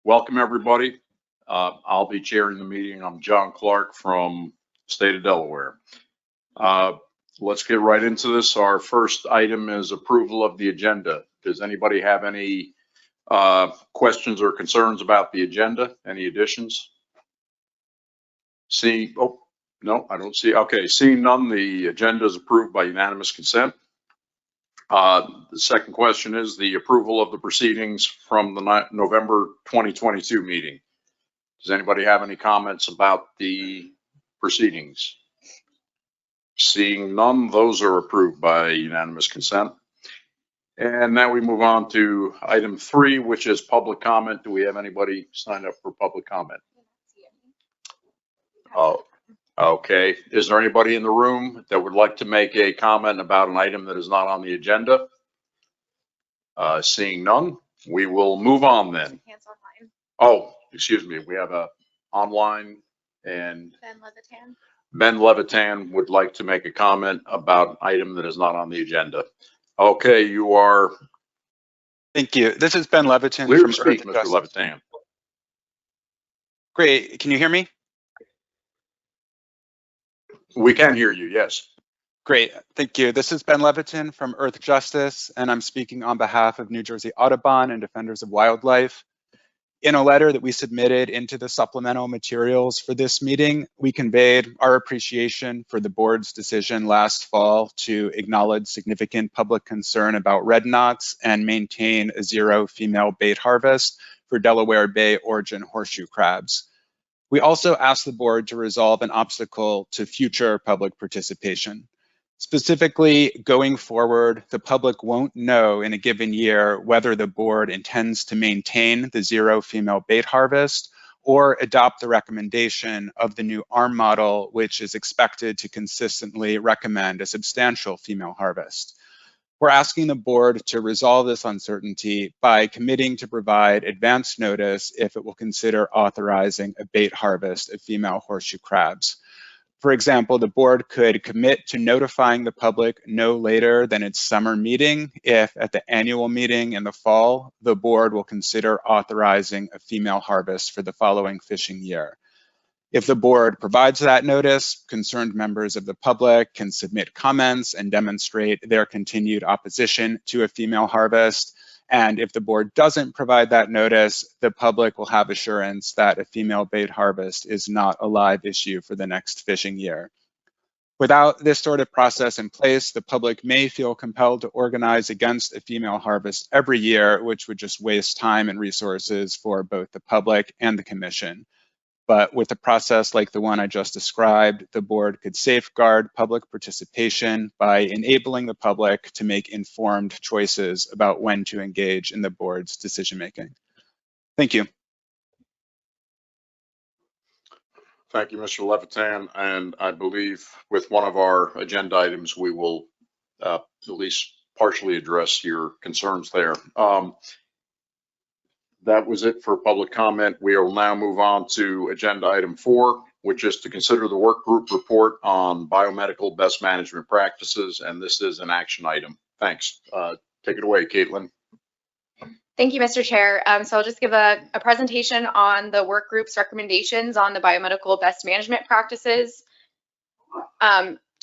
Welcome, everybody. I'll be chairing the meeting. I'm John Clark from the state of Delaware. Let's get right into this. Our first item is approval of the agenda. Does anybody have any questions or concerns about the agenda? Any additions? Oh, no, I don't see. Okay, seeing none, the agenda is approved by unanimous consent. The second question is the approval of the proceedings from the November 2022 meeting. Does anybody have any comments about the proceedings? Seeing none, those are approved by unanimous consent. And now we move on to item 3, which is public comment. Do we have anybody signed up for public comment? Oh, okay. Is there anybody in the room that would like to make a comment about an item that is not on the agenda? Seeing none, we will move on then. Oh, excuse me. We have a online, and Ben Levitan would like to make a comment about an item that is not on the agenda. Okay, you are. Thank you. This is Ben Levitan from speak, Mr. Levitan. Great. Can you hear me? We can hear you, yes. Great. Thank you. This is Ben Levitan from Earth Justice, and I'm speaking on behalf of New Jersey Audubon and Defenders of Wildlife. In a letter that we submitted into the supplemental materials for this meeting, we conveyed our appreciation for the board's decision last fall to acknowledge significant public concern about red knots and maintain a zero female bait harvest for Delaware Bay origin horseshoe crabs. We also asked the board to resolve an obstacle to future public participation. Specifically, going forward, the public won't know in a given year whether the board intends to maintain the zero female bait harvest or adopt the recommendation of the new ARM model, which is expected to consistently recommend a substantial female harvest. We're asking the board to resolve this uncertainty by committing to provide advance notice if it will consider authorizing a bait harvest of female horseshoe crabs. For example, the board could commit to notifying the public no later than its summer meeting if at the annual meeting in the fall, the board will consider authorizing a female harvest for the following fishing year. If the board provides that notice, concerned members of the public can submit comments and demonstrate their continued opposition to a female harvest. And if the board doesn't provide that notice, the public will have assurance that a female bait harvest is not a live issue for the next fishing year. Without this sort of process in place, the public may feel compelled to organize against a female harvest every year, which would just waste time and resources for both the public and the commission. But with a process like the one I just described, the board could safeguard public participation by enabling the public to make informed choices about when to engage in the board's decision-making. Thank you. Thank you, Mr. Levitan. And I believe with one of our agenda items, we will at least partially address your concerns there. That was it for public comment. We will now move on to agenda item 4, which is to consider the work group report on biomedical best management practices. And this is an action item. Thanks. Take it away, Caitlin. Thank you, Mr. Chair. So I'll just give a presentation on the work group's recommendations on the biomedical best management practices.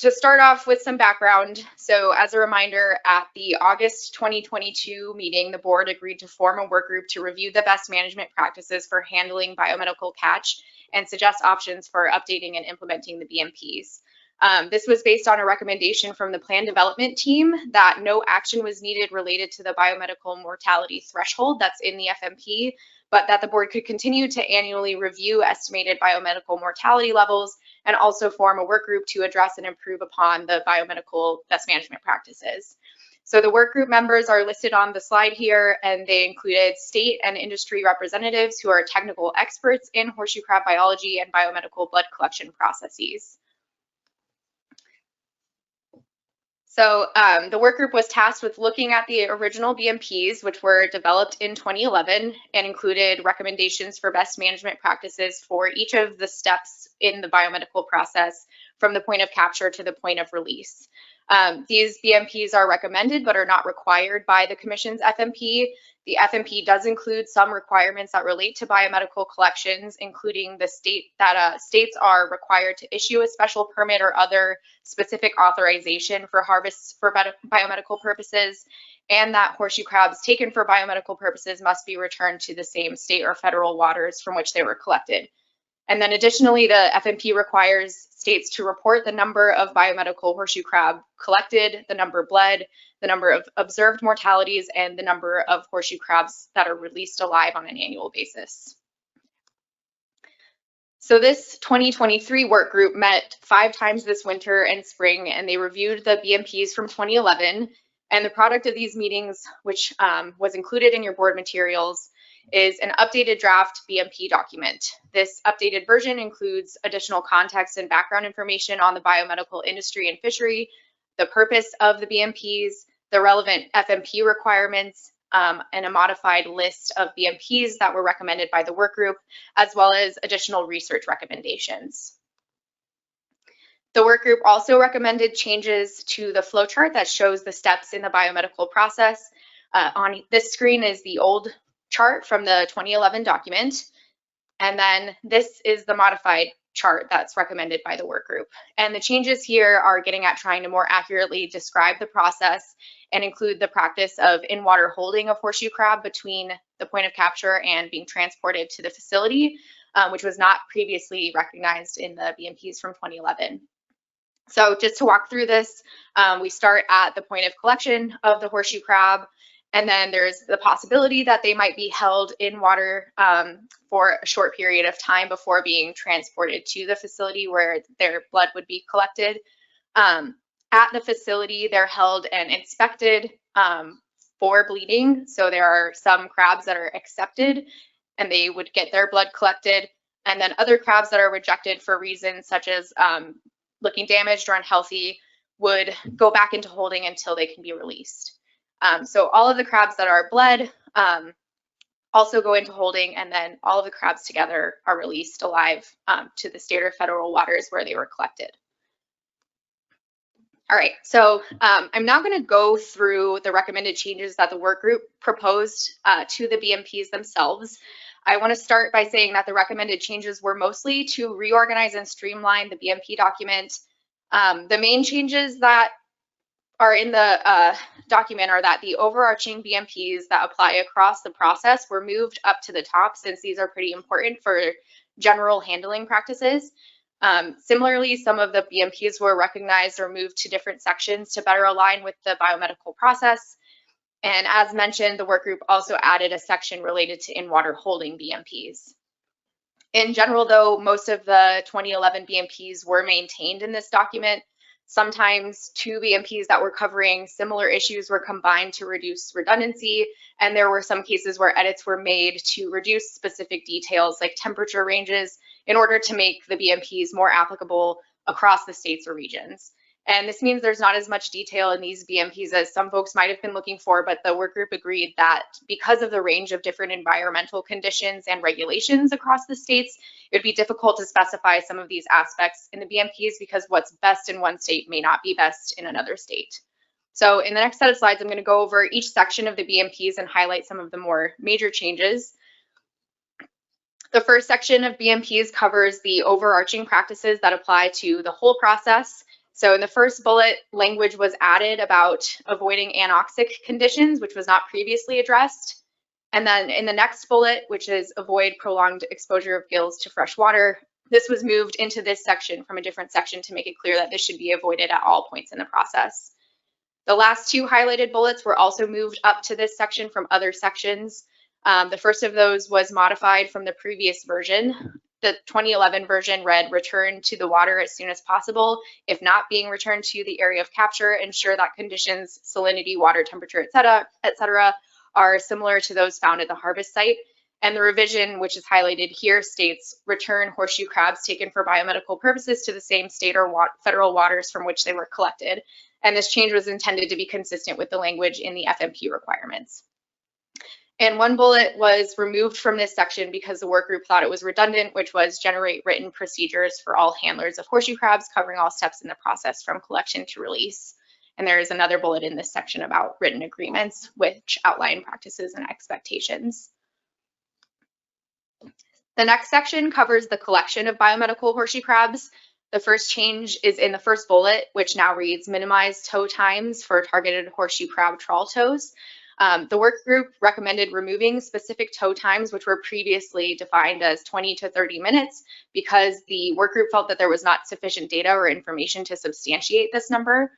To start off with some background, so as a reminder, at the August 2022 meeting, the board agreed to form a work group to review the best management practices for handling biomedical catch and suggest options for updating and implementing the BMPs. This was based on a recommendation from the plan development team that no action was needed related to the biomedical mortality threshold that's in the FMP, but that the board could continue to annually review estimated biomedical mortality levels and also form a work group to address and improve upon the biomedical best management practices. So the work group members are listed on the slide here, and they included state and industry representatives who are technical experts in horseshoe crab biology and biomedical blood collection processes. So the work group was tasked with looking at the original BMPs, which were developed in 2011 and included recommendations for best management practices for each of the steps in the biomedical process from the point of capture to the point of release. These BMPs are recommended but are not required by the Commission's FMP. The FMP does include some requirements that relate to biomedical collections, including the states are required to issue a special permit or other specific authorization for harvests for biomedical purposes, and that horseshoe crabs taken for biomedical purposes must be returned to the same state or federal waters from which they were collected. And then additionally, the FMP requires states to report the number of biomedical horseshoe crab collected, the number bled, the number of observed mortalities, and the number of horseshoe crabs that are released alive on an annual basis. So this 2023 work group met 5 times this winter and spring, and they reviewed the BMPs from 2011. And the product of these meetings, which was included in your board materials, is an updated draft BMP document. This updated version includes additional context and background information on the biomedical industry and fishery, the purpose of the BMPs, the relevant FMP requirements, and a modified list of BMPs that were recommended by the work group, as well as additional research recommendations. The work group also recommended changes to the flowchart that shows the steps in the biomedical process. On this screen is the old chart from the 2011 document, and then this is the modified chart that's recommended by the work group. And the changes here are getting at trying to more accurately describe the process and include the practice of in-water holding of horseshoe crab between the point of capture and being transported to the facility, which was not previously recognized in the BMPs from 2011. So just to walk through this, we start at the point of collection of the horseshoe crab, and then there's the possibility that they might be held in water for a short period of time before being transported to the facility where their blood would be collected. At the facility, they're held and inspected for bleeding. So there are some crabs that are accepted and they would get their blood collected, and then other crabs that are rejected for reasons such as looking damaged or unhealthy would go back into holding until they can be released. So all of the crabs that are bled also go into holding, and then all of the crabs together are released alive to the state or federal waters where they were collected. All right, so I'm now going to go through the recommended changes that the work group proposed to the BMPs themselves. I want to start by saying that the recommended changes were mostly to reorganize and streamline the BMP document. The main changes that are in the document are that the overarching BMPs that apply across the process were moved up to the top, since these are pretty important for general handling practices. Similarly, some of the BMPs were recognized or moved to different sections to better align with the biomedical process. And as mentioned, the work group also added a section related to in-water holding BMPs. In general, though, most of the 2011 BMPs were maintained in this document. Sometimes 2 BMPs that were covering similar issues were combined to reduce redundancy, and there were some cases where edits were made to reduce specific details like temperature ranges in order to make the BMPs more applicable across the states or regions. And this means there's not as much detail in these BMPs as some folks might have been looking for, but the work group agreed that because of the range of different environmental conditions and regulations across the states, it would be difficult to specify some of these aspects in the BMPs because what's best in one state may not be best in another state. So in the next set of slides, I'm going to go over each section of the BMPs and highlight some of the more major changes. The first section of BMPs covers the overarching practices that apply to the whole process. So in the first bullet, language was added about avoiding anoxic conditions, which was not previously addressed. And then in the next bullet, which is avoid prolonged exposure of gills to fresh water, this was moved into this section from a different section to make it clear that this should be avoided at all points in the process. The last 2 highlighted bullets were also moved up to this section from other sections. The first of those was modified from the previous version. The 2011 version read, return to the water as soon as possible. If not being returned to the area of capture, ensure that conditions, salinity, water temperature, et cetera, are similar to those found at the harvest site. And the revision, which is highlighted here, states, return horseshoe crabs taken for biomedical purposes to the same state or federal waters from which they were collected. And this change was intended to be consistent with the language in the FMP requirements. And one bullet was removed from this section because the work group thought it was redundant, which was generate written procedures for all handlers of horseshoe crabs, covering all steps in the process from collection to release. And there is another bullet in this section about written agreements, which outline practices and expectations. The next section covers the collection of biomedical horseshoe crabs. The first change is in the first bullet, which now reads minimize tow times for targeted horseshoe crab trawl tows. The work group recommended removing specific tow times, which were previously defined as 20 to 30 minutes, because the work group felt that there was not sufficient data or information to substantiate this number.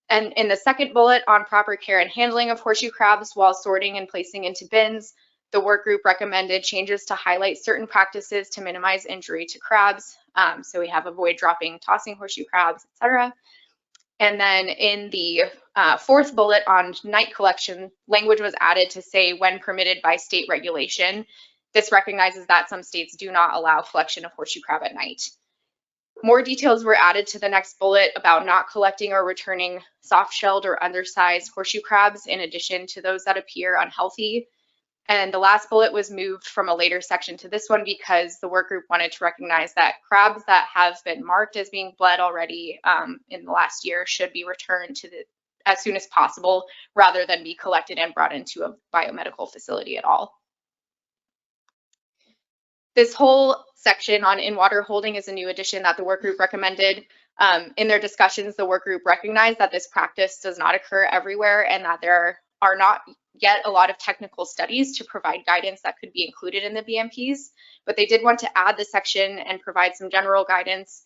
And in the second bullet on proper care and handling of horseshoe crabs while sorting and placing into bins, the work group recommended changes to highlight certain practices to minimize injury to crabs. So we have avoid dropping, tossing horseshoe crabs, etc. And then in the fourth bullet on night collection, language was added to say when permitted by state regulation. This recognizes that some states do not allow collection of horseshoe crab at night. More details were added to the next bullet about not collecting or returning soft-shelled or undersized horseshoe crabs in addition to those that appear unhealthy. And the last bullet was moved from a later section to this one because the work group wanted to recognize that crabs that have been marked as being bled already in the last year should be returned to as soon as possible, rather than be collected and brought into a biomedical facility at all. This whole section on in-water holding is a new addition that the work group recommended. In their discussions, the work group recognized that this practice does not occur everywhere and that there are not yet a lot of technical studies to provide guidance that could be included in the BMPs, but they did want to add the section and provide some general guidance.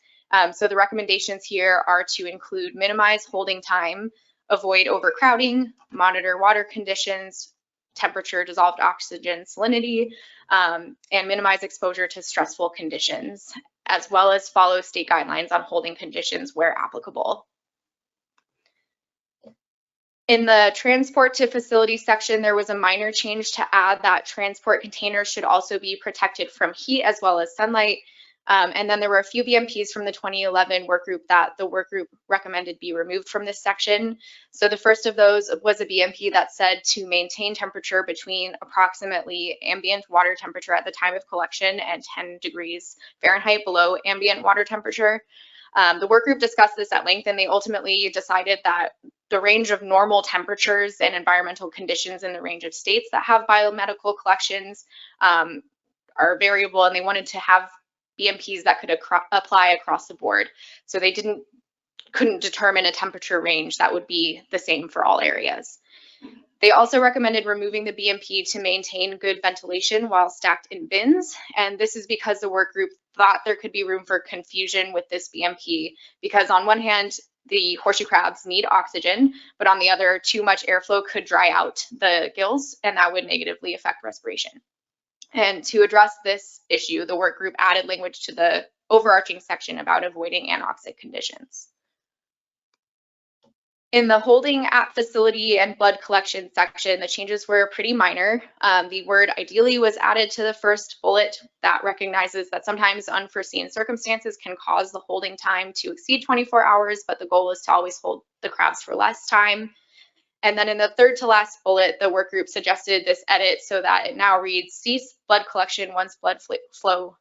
So the recommendations here are to include minimize holding time, avoid overcrowding, monitor water conditions, temperature, dissolved oxygen, salinity, and minimize exposure to stressful conditions, as well as follow state guidelines on holding conditions where applicable. In the transport to facility section, there was a minor change to add that transport containers should also be protected from heat as well as sunlight. And then there were a few BMPs from the 2011 work group that the work group recommended be removed from this section. So the first of those was a BMP that said to maintain temperature between approximately ambient water temperature at the time of collection and 10 degrees Fahrenheit below ambient water temperature. The work group discussed this at length, and they ultimately decided that the range of normal temperatures and environmental conditions in the range of states that have biomedical collections are variable, and they wanted to have BMPs that could apply across the board. So they couldn't determine a temperature range that would be the same for all areas. They also recommended removing the BMP to maintain good ventilation while stacked in bins. And this is because the work group thought there could be room for confusion with this BMP, because on one hand, the horseshoe crabs need oxygen, but on the other, too much airflow could dry out the gills, and that would negatively affect respiration. And to address this issue, the work group added language to the overarching section about avoiding anoxic conditions. In the holding at facility and blood collection section, the changes were pretty minor. The word ideally was added to the first bullet that recognizes that sometimes unforeseen circumstances can cause the holding time to exceed 24 hours, but the goal is to always hold the crabs for less time. And then in the third to last bullet, the work group suggested this edit so that it now reads cease blood collection once blood flow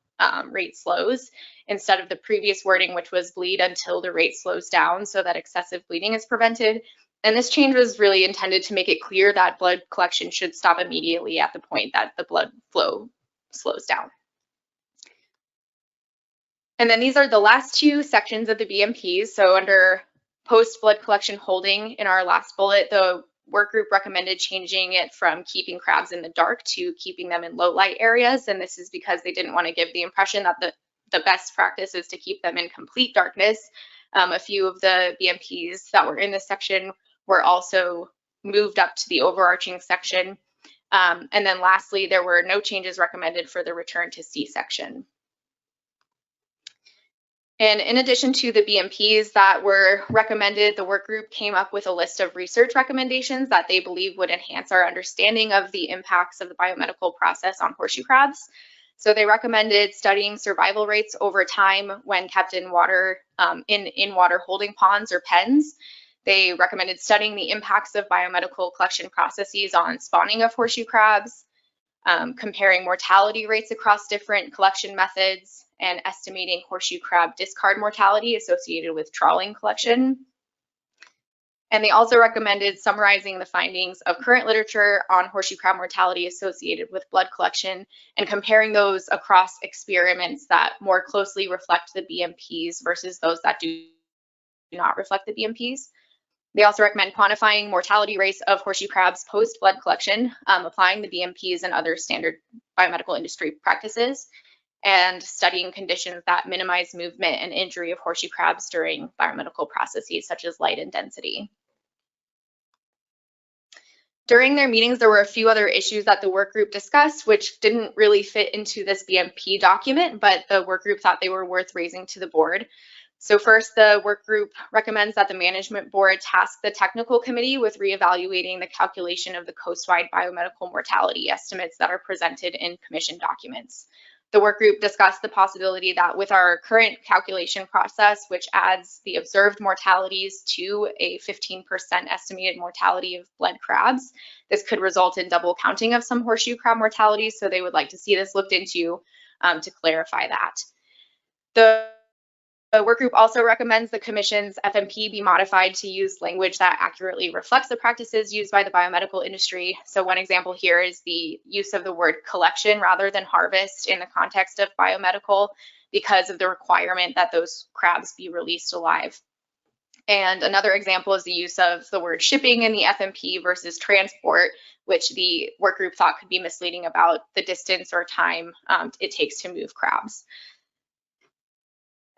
rate slows, instead of the previous wording, which was bleed until the rate slows down so that excessive bleeding is prevented. And this change was really intended to make it clear that blood collection should stop immediately at the point that the blood flow slows down. And then these are the last two sections of the BMPs. So under post blood collection holding, in our last bullet, the work group recommended changing it from keeping crabs in the dark to keeping them in low light areas. And this is because they didn't want to give the impression that the best practice is to keep them in complete darkness. A few of the BMPs that were in this section were also moved up to the overarching section. And then lastly, there were no changes recommended for the return to C section. And in addition to the BMPs that were recommended, the work group came up with a list of research recommendations that they believe would enhance our understanding of the impacts of the biomedical process on horseshoe crabs. So they recommended studying survival rates over time when kept in water, in water holding ponds or pens. They recommended studying the impacts of biomedical collection processes on spawning of horseshoe crabs, comparing mortality rates across different collection methods, and estimating horseshoe crab discard mortality associated with trawling collection. And they also recommended summarizing the findings of current literature on horseshoe crab mortality associated with blood collection and comparing those across experiments that more closely reflect the BMPs versus those that do not reflect the BMPs. They also recommend quantifying mortality rates of horseshoe crabs post blood collection, applying the BMPs and other standard biomedical industry practices, and studying conditions that minimize movement and injury of horseshoe crabs during biomedical processes such as light and density. During their meetings, there were a few other issues that the work group discussed, which didn't really fit into this BMP document, but the work group thought they were worth raising to the board. So first, the work group recommends that the management board task the technical committee with reevaluating the calculation of the coast-wide biomedical mortality estimates that are presented in commission documents. The work group discussed the possibility that with our current calculation process, which adds the observed mortalities to a 15% estimated mortality of bled crabs, this could result in double counting of some horseshoe crab mortalities. So they would like to see this looked into to clarify that. The work group also recommends the Commission's FMP be modified to use language that accurately reflects the practices used by the biomedical industry. So one example here is the use of the word collection rather than harvest in the context of biomedical because of the requirement that those crabs be released alive. And another example is the use of the word shipping in the FMP versus transport, which the work group thought could be misleading about the distance or time it takes to move crabs.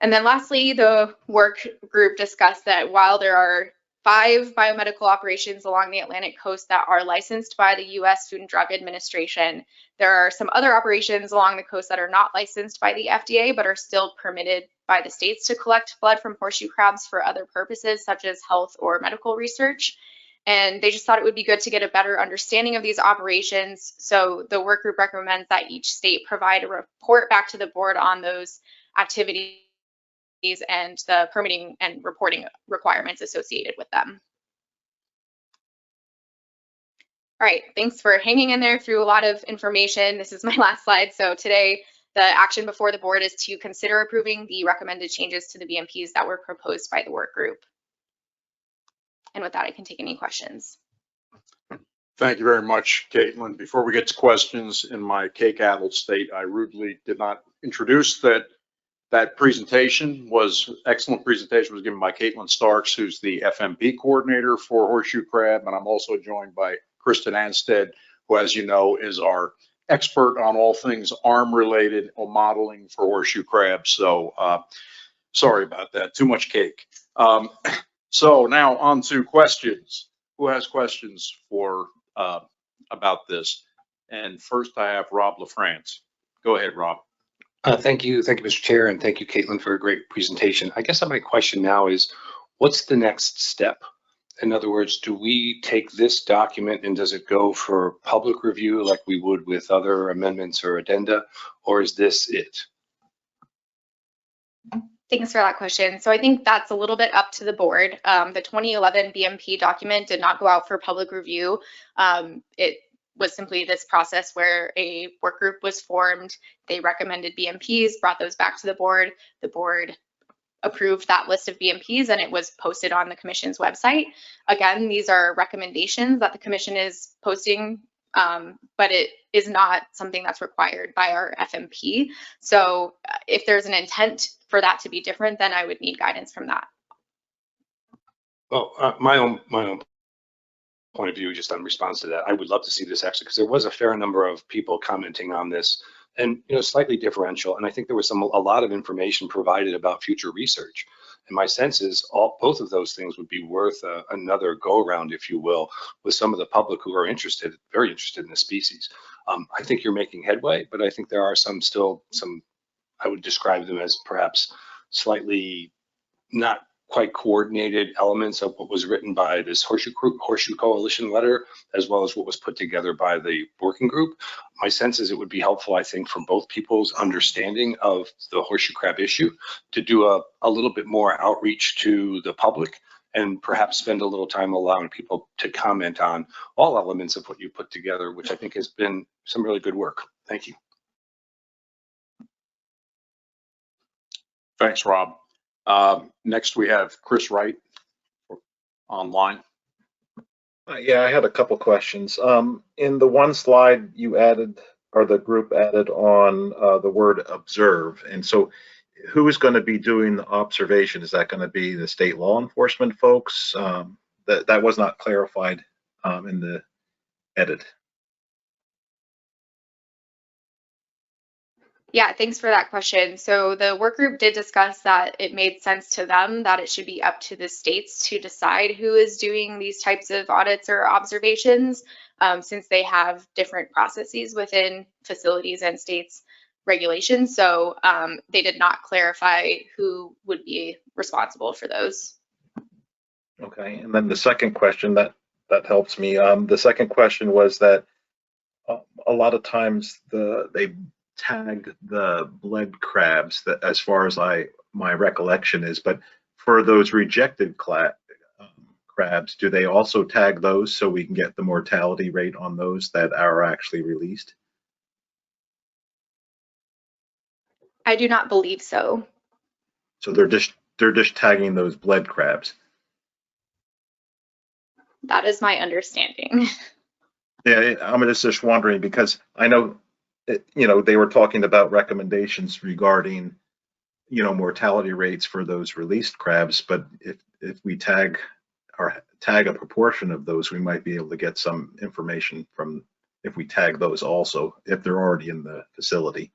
And then lastly, the work group discussed that while there are 5 biomedical operations along the Atlantic coast that are licensed by the U.S. Food and Drug Administration, there are some other operations along the coast that are not licensed by the FDA, but are still permitted by the states to collect blood from horseshoe crabs for other purposes, such as health or medical research. And they just thought it would be good to get a better understanding of these operations. So the work group recommends that each state provide a report back to the board on those activities and the permitting and reporting requirements associated with them. All right, thanks for hanging in there through a lot of information. This is my last slide. So today, the action before the board is to consider approving the recommended changes to the BMPs that were proposed by the work group. And with that, I can take any questions. Thank you very much, Caitlin. Before we get to questions, in my cake-addled state, I rudely did not introduce that presentation was excellent presentation was given by Caitlin Starks, who's the FMP coordinator for horseshoe crab. And I'm also joined by Kristen Anstead, who, as you know, is our expert on all things arm related or modeling for horseshoe crab. So sorry about that. Too much cake. So now on to questions. Who has questions for about this? And first I have Rob LaFrance. Go ahead, Rob. Thank you, Mr. Chair, and thank you, Caitlin, for a great presentation. I guess my question now is, what's the next step? In other words, do we take this document and does it go for public review like we would with other amendments or addenda, or is this it? Thanks for that question. So I think that's a little bit up to the board. The 2011 BMP document did not go out for public review. It was simply this process where a work group was formed. They recommended BMPs, brought those back to the board. The board approved that list of BMPs and it was posted on the commission's website. Again, these are recommendations that the commission is posting, but it is not something that's required by our FMP. So if there's an intent for that to be different, then I would need guidance from that. Well, my own point of view, just on response to that, I would love to see this actually, because there was a fair number of people commenting on this, and slightly differential. And I think there was a lot of information provided about future research. And my sense is both of those things would be worth another go around, if you will, with some of the public who are very interested in the species. I think you're making headway, but I think there are some, I would describe them as perhaps slightly not quite coordinated elements of what was written by this Horseshoe Coalition letter, as well as what was put together by the working group. My sense is it would be helpful, I think, for both people's understanding of the horseshoe crab issue to do a little bit more outreach to the public and perhaps spend a little time allowing people to comment on all elements of what you put together, which I think has been some really good work. Thank you. Thanks, Rob. Next, we have Chris Wright. online. Yeah, I had a couple questions. In the one slide you added, or the group added on the word observe. And so who is going to be doing the observation? Is that going to be the state law enforcement folks? That was not clarified in the edit. Yeah, thanks for that question. So the work group did discuss that it made sense to them that it should be up to the states to decide who is doing these types of audits or observations, since they have different processes within facilities and states regulations. So they did not clarify who would be responsible for those. Okay, and then the second question that helps me. The second question was that a lot of times they tag the bled crabs, that as far as my recollection is, but for those rejected crabs, do they also tag those so we can get the mortality rate on those that are actually released? I do not believe so. So they're just tagging those bled crabs. That is my understanding. Yeah, I'm just wondering because I know, they were talking about recommendations regarding, mortality rates for those released crabs, but if we tag a proportion of those, we might be able to get some information from if we tag those also, if they're already in the facility.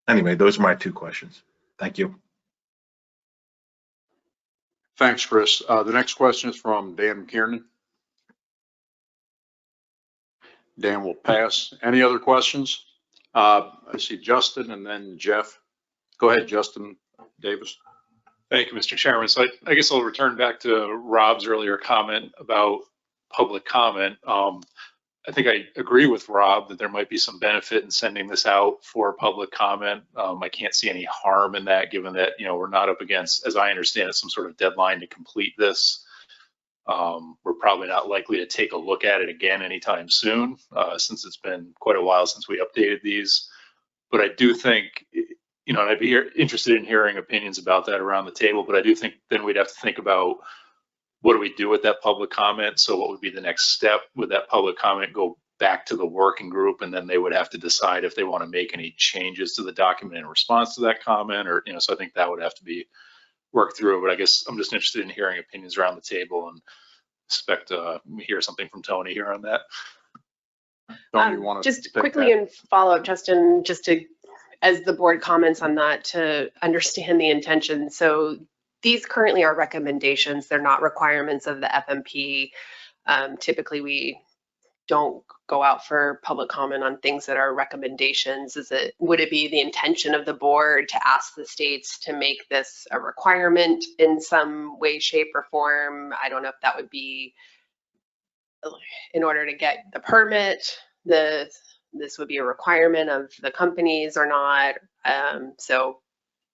Anyway, those are my two questions. Thank you. Thanks, Chris. The next question is from Dan McKiernan. Dan will pass. Any other questions? I see Justin and then Jeff. Go ahead, Justin Davis. Thank you, Mr. Chairman. So I guess I'll return back to Rob's earlier comment about public comment. I think I agree with Rob that there might be some benefit in sending this out for public comment. I can't see any harm in that, given that, we're not up against, as I understand it, some sort of deadline to complete this. We're probably not likely to take a look at it again anytime soon, since it's been quite a while since we updated these. But I do think, and I'd be interested in hearing opinions about that around the table, but I do think then we'd have to think about what do we do with that public comment? So what would be the next step? Would that public comment go back to the working group and then they would have to decide if they want to make any changes to the document in response to that comment, or, so I think that would have to be worked through. But I guess I'm just interested in hearing opinions around the table and expect to hear something from Tony here on that. Tony, you want to just quickly and follow up, Justin, just to, as the board comments on that, to understand the intention. So these currently are recommendations. They're not requirements of the FMP. Typically, we don't go out for public comment on things that are recommendations. Would it be the intention of the board to ask the states to make this a requirement in some way, shape, or form? I don't know if that would be in order to get the permit. This would be a requirement of the companies or not. So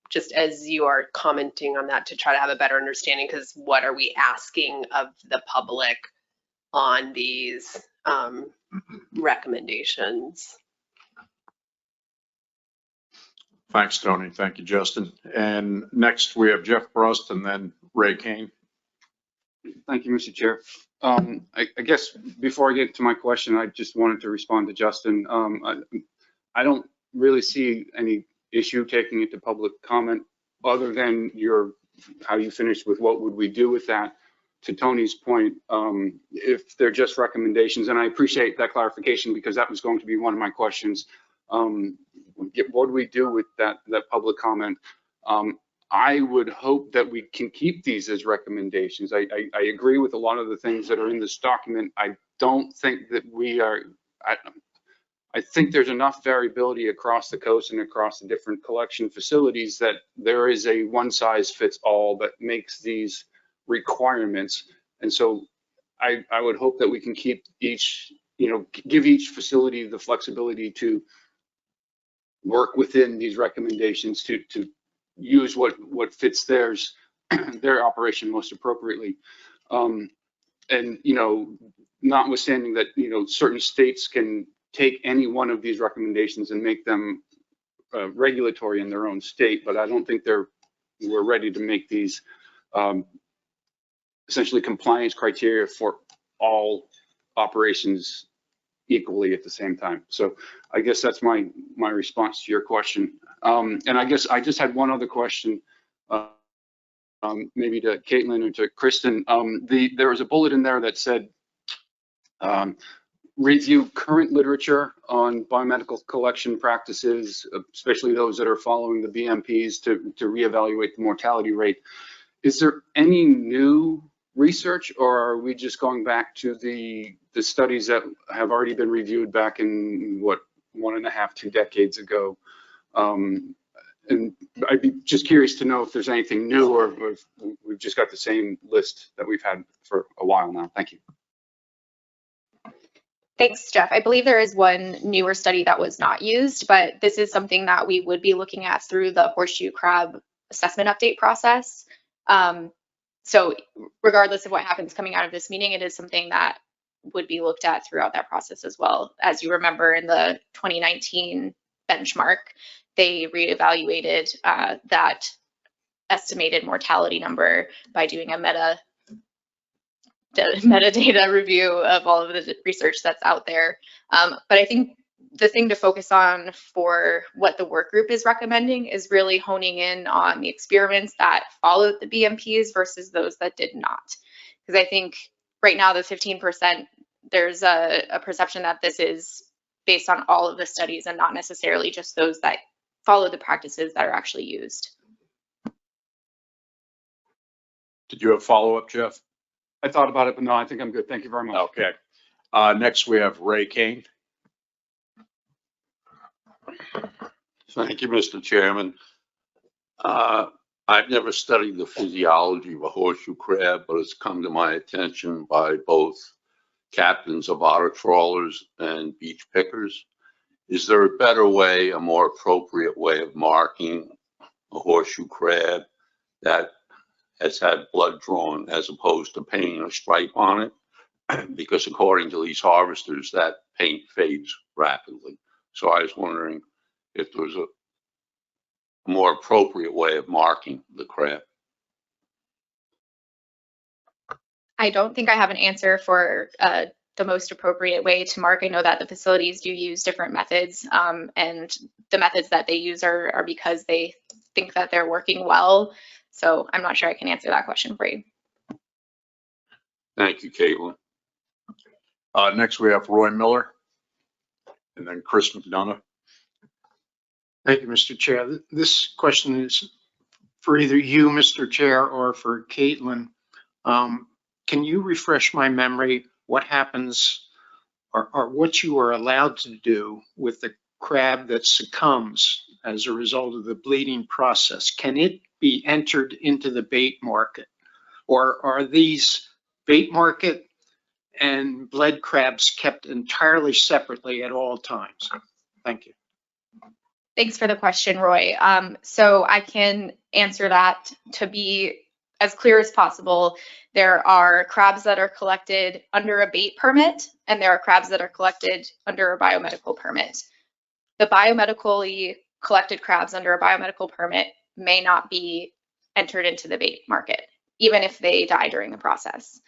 just as you are commenting on that, to try to have a better understanding, because what are we asking of the public on these recommendations? Thanks, Tony. Thank you, Justin. And next we have Jeff Brust and then Ray Kane. Thank you, Mr. Chair. I guess before I get to my question, I just wanted to respond to Justin. I don't really see any issue taking it to public comment other than how you finished with what would we do with that. To Tony's point, if they're just recommendations, and I appreciate that clarification because that was going to be one of my questions. What do we do with that public comment? I would hope that we can keep these as recommendations. I agree with a lot of the things that are in this document. I don't think that we are, I think there's enough variability across the coast and across the different collection facilities that there is a one size fits all that makes these requirements. And so I would hope that we can keep each, give each facility the flexibility to work within these recommendations to use what fits their operation most appropriately. And, notwithstanding that, certain states can take any one of these recommendations and make them regulatory in their own state, but I don't think they're we're ready to make these essentially compliance criteria for all operations equally at the same time. So I guess that's my response to your question. And I guess I just had one other question, maybe to Caitlin or to Kristen. There was a bullet in there that said, review current literature on biomedical collection practices, especially those that are following the BMPs to reevaluate the mortality rate. Is there any new research, or are we just going back to the studies that have already been reviewed back in what, 1.5, 2 decades ago? And I'd be just curious to know if there's anything new, or if we've just got the same list that we've had for a while now. Thank you. Thanks, Jeff. I believe there is one newer study that was not used, but this is something that we would be looking at through the Horseshoe crab assessment update process. So regardless of what happens coming out of this meeting, it is something that would be looked at throughout that process as well. As you remember, in the 2019 benchmark, they reevaluated that estimated mortality number by doing a metadata review of all of the research that's out there. But I think the thing to focus on for what the work group is recommending is really honing in on the experiments that followed the BMPs versus those that did not. Because I think right now the 15%, there's a perception that this is based on all of the studies and not necessarily just those that follow the practices that are actually used. Did you have follow-up, Jeff? I thought about it, but no, I think I'm good. Thank you very much. Okay. Next, we have Ray Kane. Thank you, Mr. Chairman. I've never studied the physiology of a horseshoe crab, but it's come to my attention by both captains of otter trawlers and beach pickers. Is there a better way, a more appropriate way of marking a horseshoe crab that has had blood drawn, as opposed to painting a stripe on it? Because according to these harvesters, that paint fades rapidly. So I was wondering if there was a more appropriate way of marking the crab. I don't think I have an answer for the most appropriate way to mark. I know that the facilities do use different methods, and the methods that they use are because they think that they're working well. So I'm not sure I can answer that question for you. Thank you, Caitlin. Next, we have Roy Miller, and then Chris McDonough. Thank you, Mr. Chair. This question is for either you, Mr. Chair, or for Caitlin. Can you refresh my memory what happens or what you are allowed to do with the crab that succumbs as a result of the bleeding process? Can it be entered into the bait market, or are these bait market and bled crabs kept entirely separately at all times? Thank you. Thanks for the question, Roy. So I can answer that to be as clear as possible. There are crabs that are collected under a bait permit, and there are crabs that are collected under a biomedical permit. The biomedically collected crabs under a biomedical permit may not be entered into the bait market, even if they die during the process.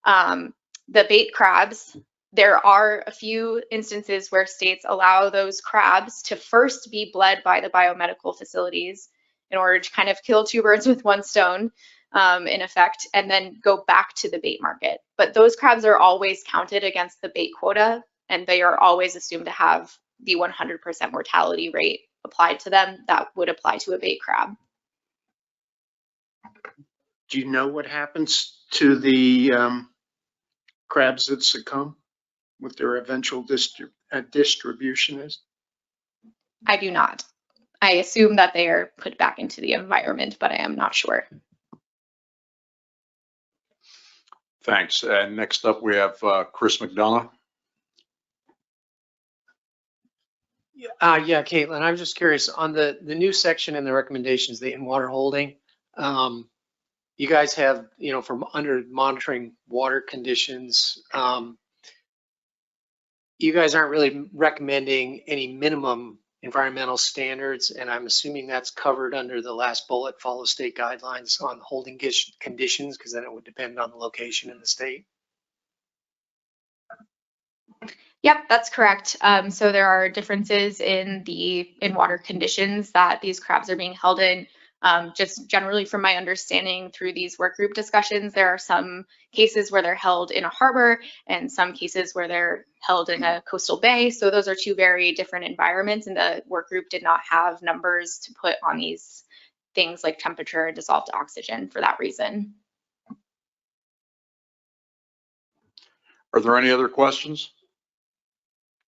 The bait crabs, there are a few instances where states allow those crabs to first be bled by the biomedical facilities in order to kind of kill two birds with one stone, in effect, and then go back to the bait market. But those crabs are always counted against the bait quota, and they are always assumed to have the 100% mortality rate applied to them that would apply to a bait crab. Do you know what happens to the crabs that succumb, what their eventual distribution is? I do not. I assume that they are put back into the environment, but I am not sure. Thanks. And next up, we have Chris McDonough. Yeah, Caitlin, I'm just curious on the new section in the recommendations, the in-water holding. You guys have, from under monitoring water conditions, you guys aren't really recommending any minimum environmental standards, and I'm assuming that's covered under the last bullet, follow state guidelines on holding conditions, because then it would depend on the location in the state. Yep, that's correct. So there are differences in water conditions that these crabs are being held in. Just generally from my understanding through these work group discussions, there are some cases where they're held in a harbor and some cases where they're held in a coastal bay. So those are two very different environments, and the work group did not have numbers to put on these things like temperature and dissolved oxygen for that reason. Are there any other questions?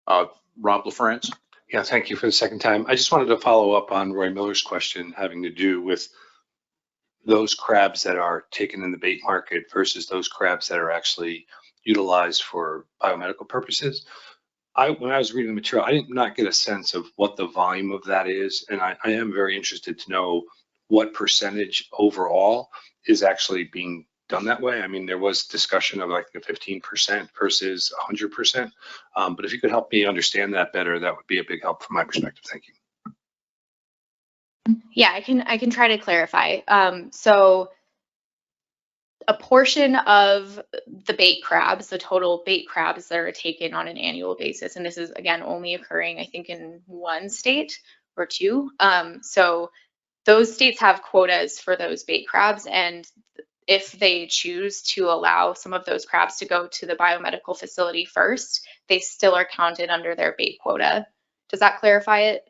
Rob LaFrance. Yeah, thank you for the second time. I just wanted to follow up on Roy Miller's question having to do with those crabs that are taken in the bait market versus those crabs that are actually utilized for biomedical purposes. When I was reading the material, I did not get a sense of what the volume of that is. And I am very interested to know what percentage overall is actually being done that way. I mean, there was discussion of like the 15% versus 100%. But if you could help me understand that better, that would be a big help from my perspective. Thank you. Yeah, I can try to clarify. So a portion of the bait crabs, the total bait crabs that are taken on an annual basis, and this is again only occurring, I think, in one state or two. So those states have quotas for those bait crabs, and if they choose to allow some of those crabs to go to the biomedical facility first, they still are counted under their bait quota. Does that clarify it?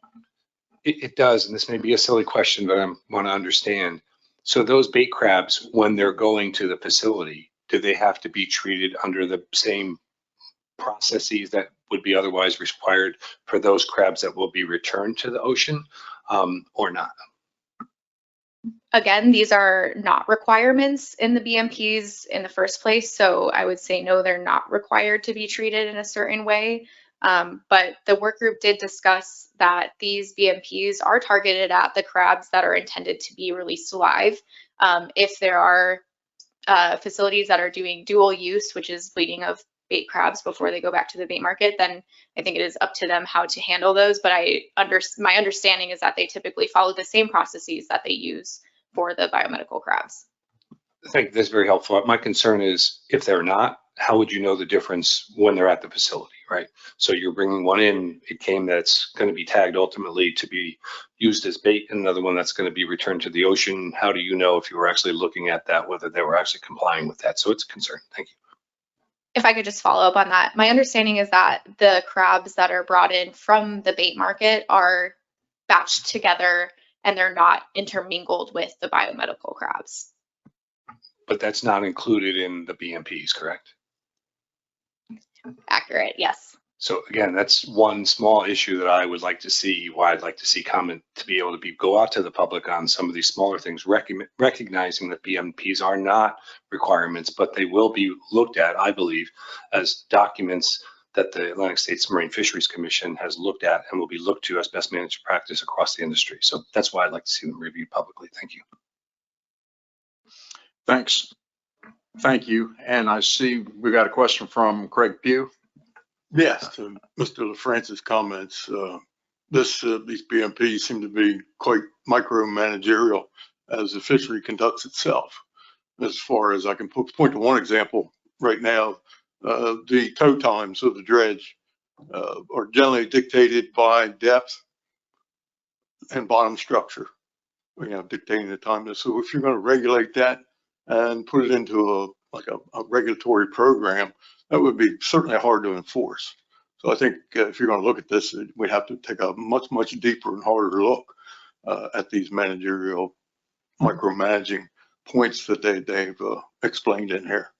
It does, and this may be a silly question, but I want to understand. So those bait crabs, when they're going to the facility, do they have to be treated under the same processes that would be otherwise required for those crabs that will be returned to the ocean, or not? Again, these are not requirements in the BMPs in the first place, so I would say no, they're not required to be treated in a certain way. But the work group did discuss that these BMPs are targeted at the crabs that are intended to be released alive. If there are facilities that are doing dual use, which is bleeding of bait crabs before they go back to the bait market, then I think it is up to them how to handle those. But my understanding is that they typically follow the same processes that they use for the biomedical crabs. I think that's very helpful. My concern is if they're not, how would you know the difference when they're at the facility, right? So you're bringing one in, it came that's going to be tagged ultimately to be used as bait, and another one that's going to be returned to the ocean. How do you know if you were actually looking at that, whether they were actually complying with that? So it's a concern. Thank you. If I could just follow up on that, my understanding is that the crabs that are brought in from the bait market are batched together and they're not intermingled with the biomedical crabs. But that's not included in the BMPs, correct? Accurate, yes. So again, that's one small issue that I would like to see, why I'd like to see comment to be able to go out to the public on some of these smaller things, recognizing that BMPs are not requirements, but they will be looked at, I believe, as documents that the Atlantic States Marine Fisheries Commission has looked at and will be looked to as best managed practice across the industry. So that's why I'd like to see them reviewed publicly. Thank you. Thanks. Thank you. And I see we got a question from Craig Pugh. Yes, to Mr. LaFrance's comments, these BMPs seem to be quite micromanagerial as the fishery conducts itself. As far as I can point to one example right now, the tow times of the dredge are generally dictated by depth and bottom structure. Dictating the time. So if you're going to regulate that and put it into a regulatory program, that would be certainly hard to enforce. So I think if you're going to look at this, we'd have to take a much deeper and harder look at these managerial micromanaging points that they've explained in here.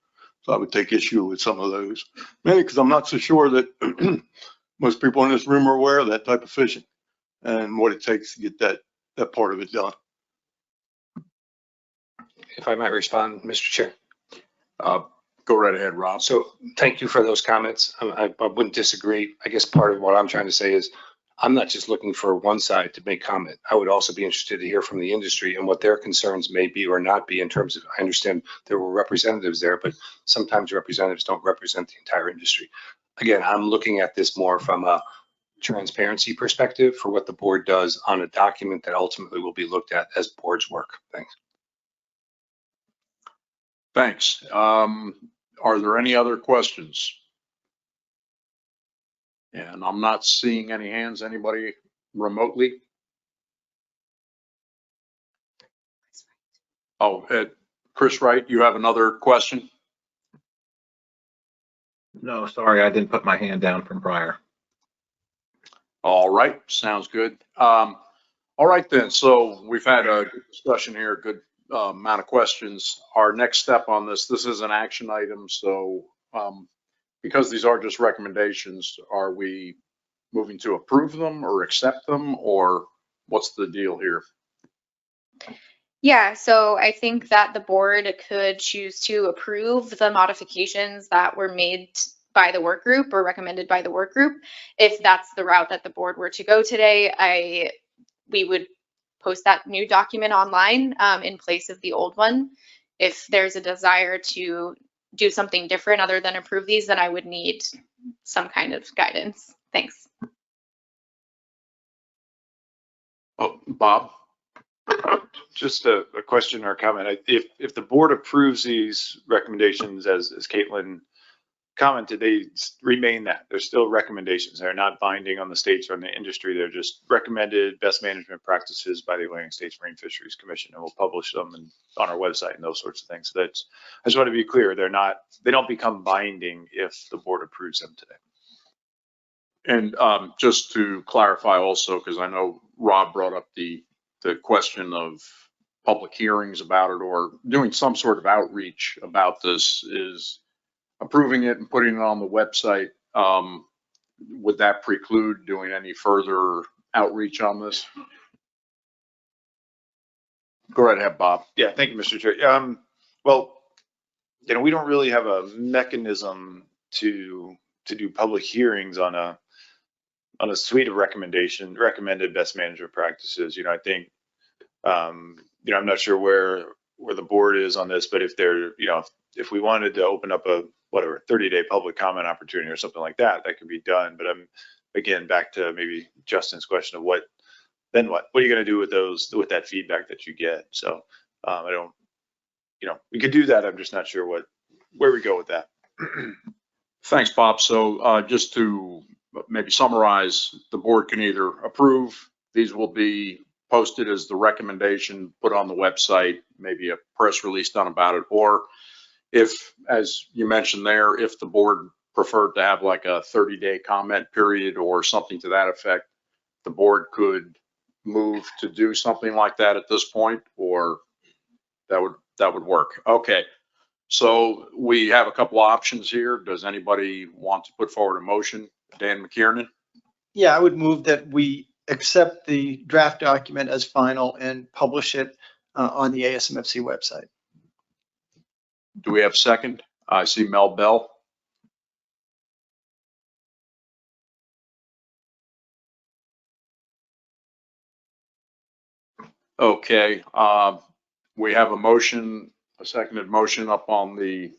So I would take issue with some of those, mainly because I'm not so sure that most people in this room are aware of that type of fishing and what it takes to get that part of it done. If I might respond, Mr. Chair. Go right ahead, Rob. So thank you for those comments. I wouldn't disagree. I guess part of what I'm trying to say is I'm not just looking for one side to make comment. I would also be interested to hear from the industry and what their concerns may be or not be in terms of, I understand there were representatives there, but sometimes representatives don't represent the entire industry. Again, I'm looking at this more from transparency perspective for what the board does on a document that ultimately will be looked at as board's work. Thanks. Thanks. Are there any other questions? And I'm not seeing any hands. Anybody remotely? Oh, Chris Wright, you have another question? No, sorry, I didn't put my hand down from prior. All right, sounds good. All right then, so we've had a good discussion here, good amount of questions. Our next step on this is an action item, so because these are just recommendations, are we moving to approve them or accept them, or what's the deal here? Yeah, so I think that the board could choose to approve the modifications that were made by the work group or recommended by the work group. If that's the route that the board were to go today, we would post that new document online in place of the old one. If there's a desire to do something different other than approve these, then I would need some kind of guidance. Thanks. Oh, Bob? Just a question or a comment. If the board approves these recommendations, as Caitlin commented, they remain that. They're still recommendations. They're not binding on the states or on the industry. They're just recommended best management practices by the Atlantic States Marine Fisheries Commission, and we'll publish them on our website and those sorts of things. So that's, I just want to be clear, they don't become binding if the board approves them today. And just to clarify also, because I know Rob brought up the question of public hearings about it or doing some sort of outreach about this, is approving it and putting it on the website, would that preclude doing any further outreach on this? Go right ahead, Bob. Yeah, thank you, Mr. Chair. Well, we don't really have a mechanism to do public hearings on a suite of recommended best management practices. I think, I'm not sure where the board is on this, but if if we wanted to open up a 30-day public comment opportunity or something like that, that could be done. But I'm, again, back to maybe Justin's question of what are you going to do with that feedback that you get? So I don't, we could do that. I'm just not sure where we go with that. Thanks, Bob. So just to maybe summarize, the board can either approve, these will be posted as the recommendation, put on the website, maybe a press release done about it, or if, as you mentioned there, if the board preferred to have like a 30-day comment period or something to that effect, the board could move to do something like that at this point, or that would work. Okay, so we have a couple options here. Does anybody want to put forward a motion? Dan McKiernan? Yeah, I would move that we accept the draft document as final and publish it on the ASMFC website. Do we have a second? I see Mel Bell. Okay, we have a motion, a seconded motion up on the,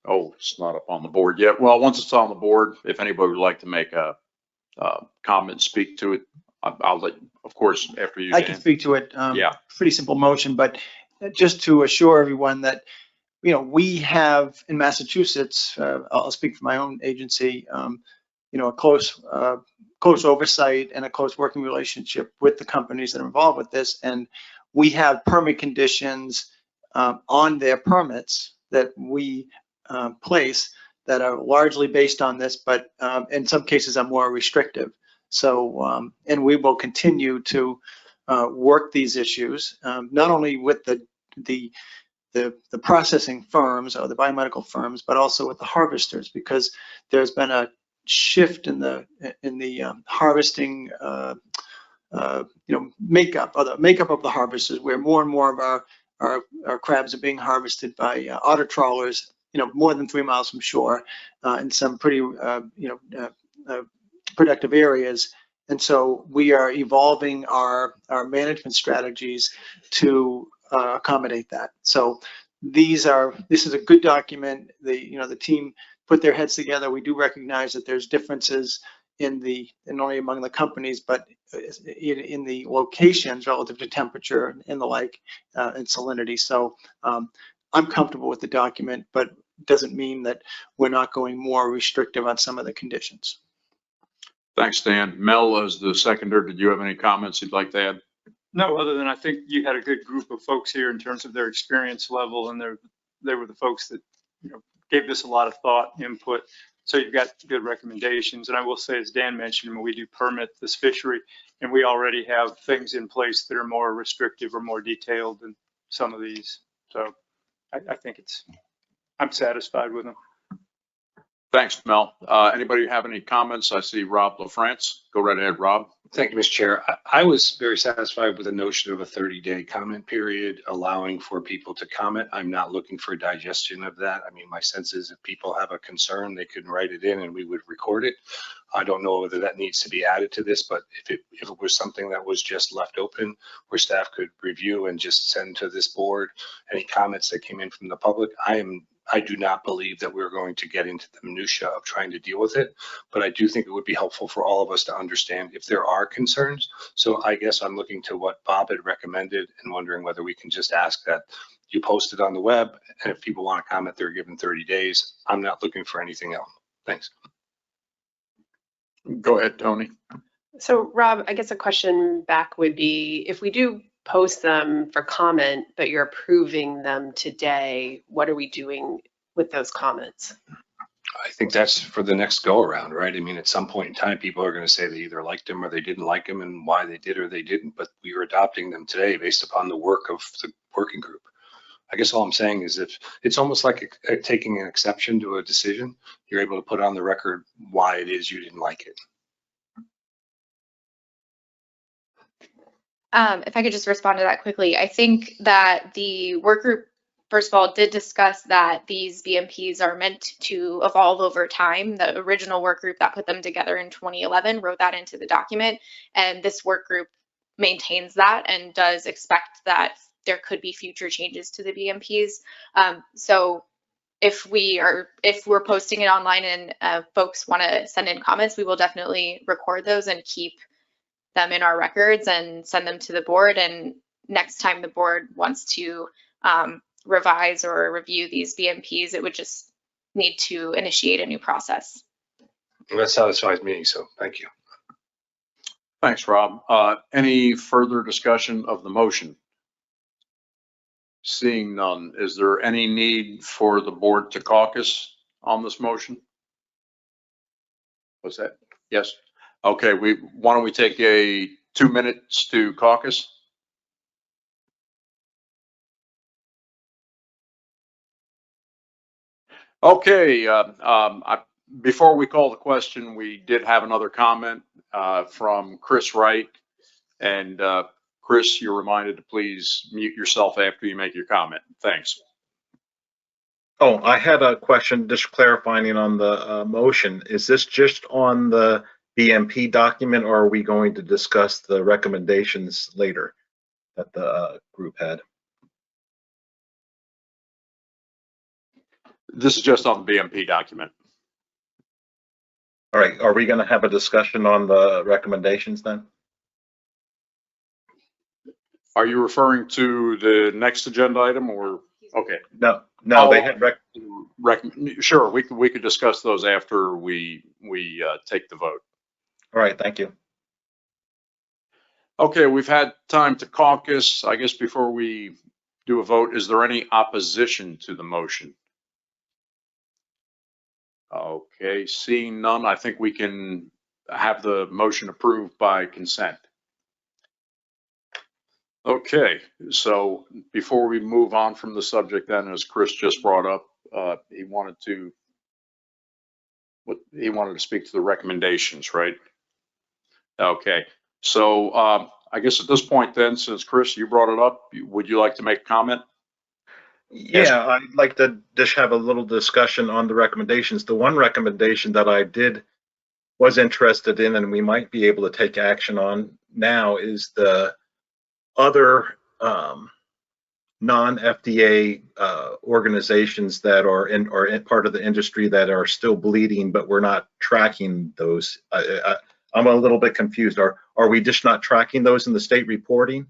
it's not up on the board yet. Well, once it's on the board, if anybody would like to make a comment, speak to it, I'll let, of course, after you, Dan. I can speak to it. Yeah. Pretty simple motion, but just to assure everyone that, we have in Massachusetts, I'll speak for my own agency, a close oversight and a close working relationship with the companies that are involved with this. And we have permit conditions on their permits that we place that are largely based on this, but in some cases are more restrictive. So, and we will continue to work these issues, not only with the processing firms or the biomedical firms, but also with the harvesters, because there's been a shift in the harvesting, makeup, or the makeup of the harvesters, where more and more of our crabs are being harvested by otter trawlers, more than 3 miles from shore, in some pretty, productive areas. And so we are evolving our management strategies to accommodate that. So this is a good document. The team put their heads together. We do recognize that there's differences not only among the companies, but in the locations relative to temperature and the like, and salinity. So I'm comfortable with the document, but doesn't mean that we're not going more restrictive on some of the conditions. Thanks, Dan. Mel, as the seconder, did you have any comments you'd like to add? No, other than I think you had a good group of folks here in terms of their experience level, and they were the folks that, you know, gave this a lot of thought, input. So you've got good recommendations. And I will say, as Dan mentioned, when we do permit this fishery, and we already have things in place that are more restrictive or more detailed than some of these. So I think I'm satisfied with them. Thanks, Mel. Anybody have any comments? I see Rob LaFrance. Go right ahead, Rob. Thank you, Mr. Chair. I was very satisfied with the notion of a 30-day comment period, allowing for people to comment. I'm not looking for a digestion of that. I mean, my sense is if people have a concern, they can write it in and we would record it. I don't know whether that needs to be added to this, but if it was something that was just left open where staff could review and just send to this board any comments that came in from the public, I do not believe that we're going to get into the minutia of trying to deal with it, but I do think it would be helpful for all of us to understand if there are concerns. So I guess I'm looking to what Bob had recommended and wondering whether we can just ask that you post it on the web, and if people want to comment, they're given 30 days. I'm not looking for anything else. Thanks. Go ahead, Tony. So Rob, I guess a question back would be, if we do post them for comment, but you're approving them today, what are we doing with those comments? I think that's for the next go around, right? I mean, at some point in time, people are going to say they either liked them or they didn't like them and why they did or they didn't, but we are adopting them today based upon the work of the working group. I guess all I'm saying is if it's almost like taking an exception to a decision, you're able to put on the record why it is you didn't like it. If I could just respond to that quickly, I think that the work group, first of all, did discuss that these BMPs are meant to evolve over time. The original work group that put them together in 2011 wrote that into the document, and this work group maintains that and does expect that there could be future changes to the BMPs. So if we're posting it online and folks want to send in comments, we will definitely record those and keep them in our records and send them to the board. And next time the board wants to revise or review these BMPs, it would just need to initiate a new process. That satisfies me, so thank you. Thanks, Rob. Any further discussion of the motion? Seeing none, is there any need for the board to caucus on this motion? What's that? Yes. Okay, why don't we take 2 minutes to caucus? Okay, before we call the question, we did have another comment from Chris Wright. And Chris, you're reminded to please mute yourself after you make your comment. Thanks. Oh, I had a question just clarifying on the motion. Is this just on the BMP document, or are we going to discuss the recommendations later that the group had? This is just on the BMP document. All right, are we going to have a discussion on the recommendations then? Are you referring to the next agenda item or? Okay. No, they had sure, we could discuss those after we take the vote. All right, thank you. Okay, we've had time to caucus. I guess before we do a vote, is there any opposition to the motion? Okay, seeing none, I think we can have the motion approved by consent. Okay, so before we move on from the subject then, as Chris just brought up, he wanted to speak to the recommendations, right? Okay, so I guess at this point then, since Chris, you brought it up, would you like to make a comment? Yeah, yes. I'd like to just have a little discussion on the recommendations. The one recommendation that I was interested in and we might be able to take action on now is the other non-FDA organizations that are in part of the industry that are still bleeding, but we're not tracking those. I'm a little bit confused. Are we just not tracking those in the state reporting?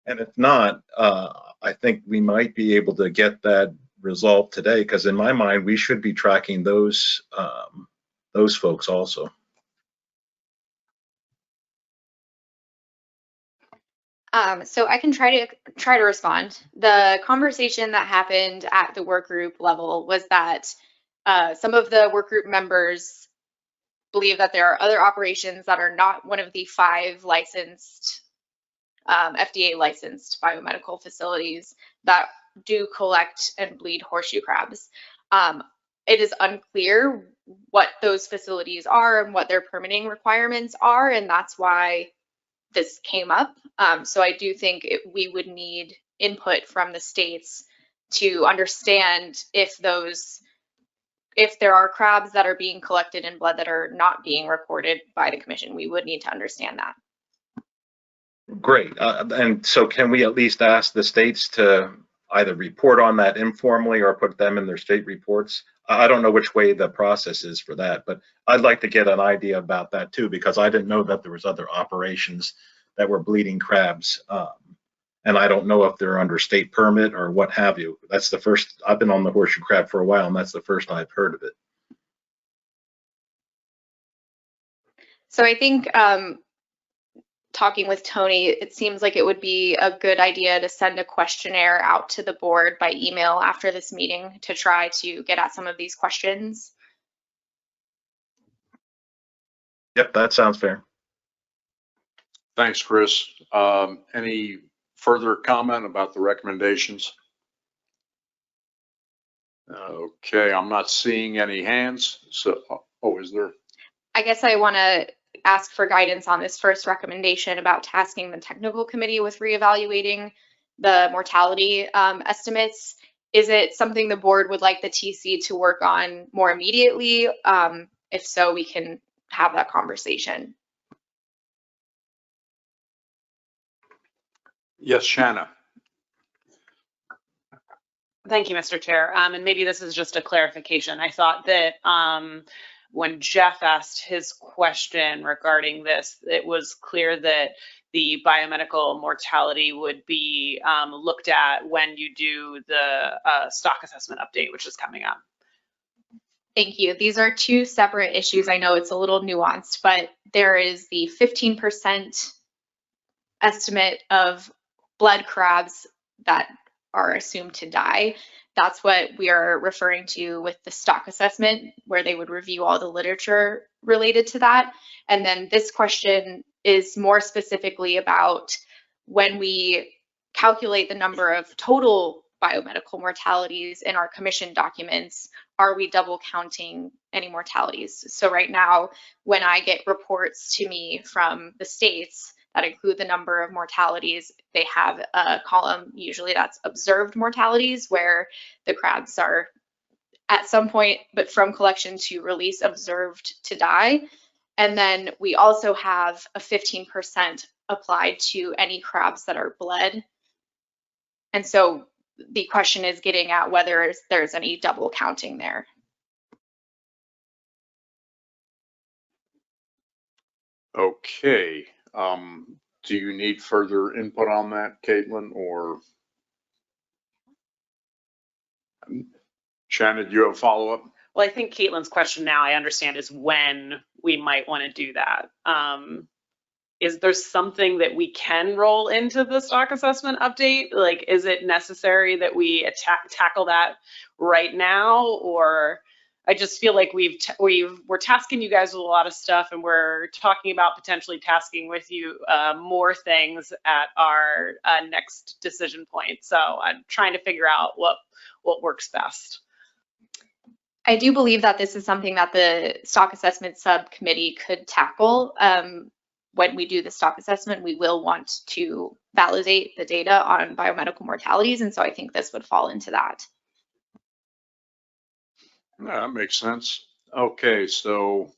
And if not, I think we might be able to get that resolved today, because in my mind, we should be tracking those folks also. So I can try to respond. The conversation that happened at the work group level was that some of the work group members believe that there are other operations that are not one of the 5 licensed FDA licensed biomedical facilities that do collect and bleed horseshoe crabs. It is unclear what those facilities are and what their permitting requirements are, and that's why this came up. So I do think we would need input from the states to understand if there are crabs that are being collected in blood that are not being reported by the commission. We would need to understand that. Great. And so can we at least ask the states to either report on that informally or put them in their state reports? I don't know which way the process is for that, but I'd like to get an idea about that too, because I didn't know that there was other operations that were bleeding crabs. And I don't know if they're under state permit or what have you. That's the first, I've been on the horseshoe crab for a while, and that's the first I've heard of it. So I think talking with Tony, it seems like it would be a good idea to send a questionnaire out to the board by email after this meeting to try to get at some of these questions. Yep, that sounds fair. Thanks, Chris. Any further comment about the recommendations? Okay, I'm not seeing any hands. So, oh, is there? I guess I want to ask for guidance on this first recommendation about tasking the technical committee with reevaluating the mortality estimates. Is it something the board would like the TC to work on more immediately? If so, we can have that conversation. Yes, Shanna. Thank you, Mr. Chair. And maybe this is just a clarification. I thought that when Jeff asked his question regarding this, it was clear that the biomedical mortality would be looked at when you do the stock assessment update, which is coming up. Thank you. These are 2 separate issues. I know it's a little nuanced, but there is the 15% estimate of blood crabs that are assumed to die. That's what we are referring to with the stock assessment, where they would review all the literature related to that. And then this question is more specifically about when we calculate the number of total biomedical mortalities in our commission documents, are we double counting any mortalities? So right now, when I get reports to me from the states that include the number of mortalities, they have a column, usually that's observed mortalities, where the crabs are at some point, but from collection to release, observed to die. And then we also have a 15% applied to any crabs that are bled. And so the question is getting at whether there's any double counting there. Okay. Do you need further input on that, Caitlin, or Shannon, do you have a follow-up? Well, I think Caitlin's question now, I understand, is when we might want to do that. Is there something that we can roll into the stock assessment update? Like, is it necessary that we tackle that right now? Or I just feel like we're tasking you guys with a lot of stuff, and we're talking about potentially tasking with you more things at our next decision point. So I'm trying to figure out what works best. I do believe that this is something that the stock assessment subcommittee could tackle. When we do the stock assessment, we will want to validate the data on biomedical mortalities, and so I think this would fall into that. Yeah, that makes sense. Okay, so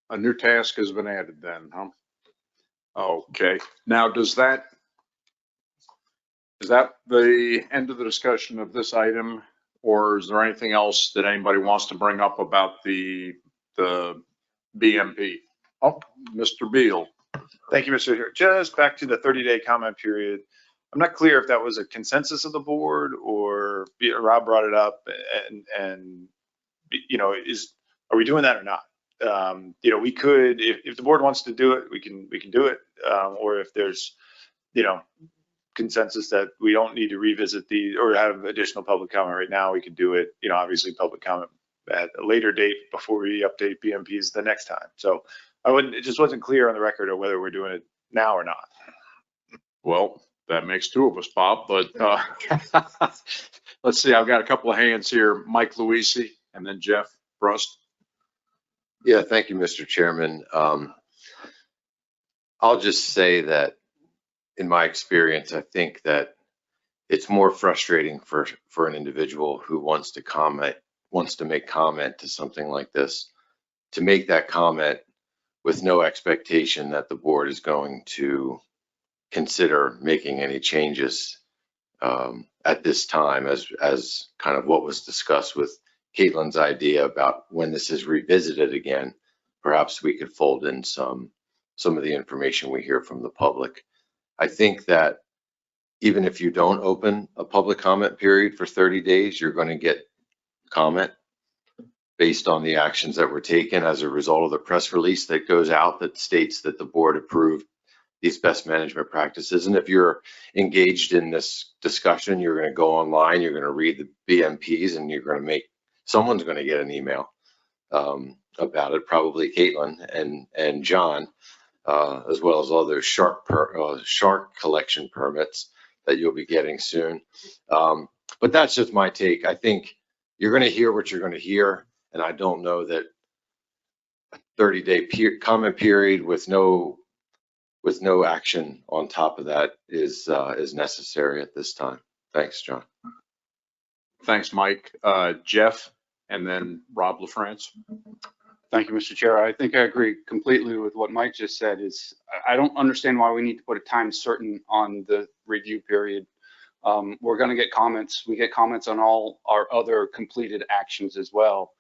a new task has been added then, huh? Okay, now does that Is that the end of the discussion of this item? Or is there anything else that anybody wants to bring up about the BMP? Oh, Mr. Beal. Thank you, Mr. Chair. Just back to the 30-day comment period. I'm not clear if that was a consensus of the board or Rob brought it up and are we doing that or not? We could, if the board wants to do it, we can do it. Or if there's, consensus that we don't need to revisit or have additional public comment right now, we could do it. Obviously public comment at a later date before we update BMPs the next time. So it just wasn't clear on the record of whether we're doing it now or not. Well, that makes two of us, Bob, but let's see. I've got a couple of hands here. Mike Luisi and then Jeff Brust. Yeah, thank you, Mr. Chairman. I'll just say that in my experience, I think that it's more frustrating for an individual who wants to make comment to something like this, to make that comment with no expectation that the board is going to consider making any changes at this time, as kind of what was discussed with Caitlin's idea about when this is revisited again. Perhaps we could fold in some of the information we hear from the public. I think that even if you don't open a public comment period for 30 days, you're going to get comment based on the actions that were taken as a result of the press release that goes out that states that the board approved these best management practices. And if you're engaged in this discussion, you're going to go online, you're going to read the BMPs, and someone's going to get an email about it, probably Caitlin and John, as well as other shark collection permits that you'll be getting soon. But that's just my take. I think you're going to hear what you're going to hear, and I don't know that a 30-day comment period with no action on top of that is necessary at this time. Thanks, John. Thanks, Mike. Jeff, and then Rob LaFrance. Thank you, Mr. Chair. I think I agree completely with what Mike just said. I don't understand why we need to put a time certain on the review period. We're going to get comments. We get comments on all our other completed actions as well.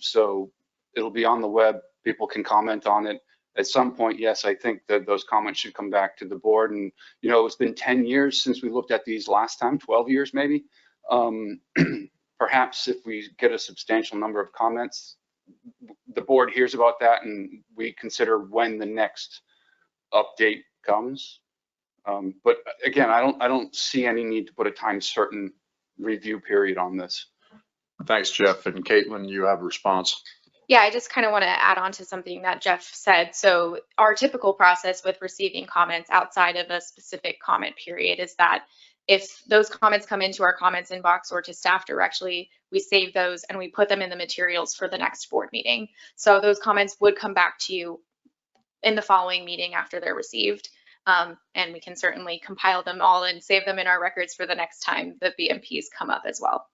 So it'll be on the web. People can comment on it. At some point, yes, I think that those comments should come back to the board. And, it's been 10 years since we looked at these last time, 12 years maybe. Perhaps if we get a substantial number of comments, the board hears about that and we consider when the next update comes. But again, I don't see any need to put a time certain review period on this. Thanks, Jeff. And Caitlin, you have a response. Yeah, I just kind of want to add on to something that Jeff said. So our typical process with receiving comments outside of a specific comment period is that if those comments come into our comments inbox or to staff directly, we save those and we put them in the materials for the next board meeting. So those comments would come back to you in the following meeting after they're received. And we can certainly compile them all and save them in our records for the next time the BMPs come up as well.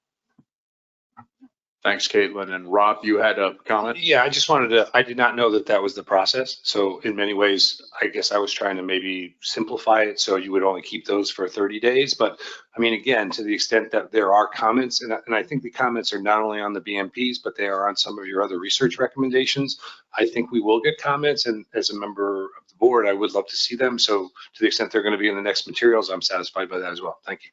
Thanks, Caitlin. And Rob, you had a comment? Yeah, I did not know that was the process. So in many ways, I guess I was trying to maybe simplify it so you would only keep those for 30 days. But I mean, again, to the extent that there are comments, and I think the comments are not only on the BMPs, but they are on some of your other research recommendations. I think we will get comments, and as a member of the board, I would love to see them. So to the extent they're going to be in the next materials, I'm satisfied by that as well. Thank you.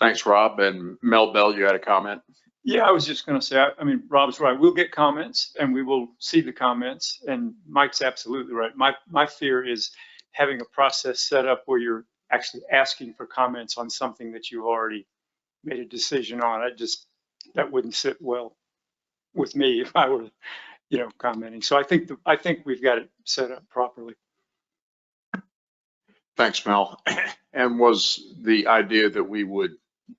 Thanks, Rob. And Mel Bell, you had a comment? Yeah, I was just going to say, I mean, Rob's right. We'll get comments and we will see the comments. And Mike's absolutely right. My fear is having a process set up where you're actually asking for comments on something that you already made a decision on. That wouldn't sit well with me if I were, commenting. So I think we've got it set up properly. Thanks, Mel. And was the idea that we would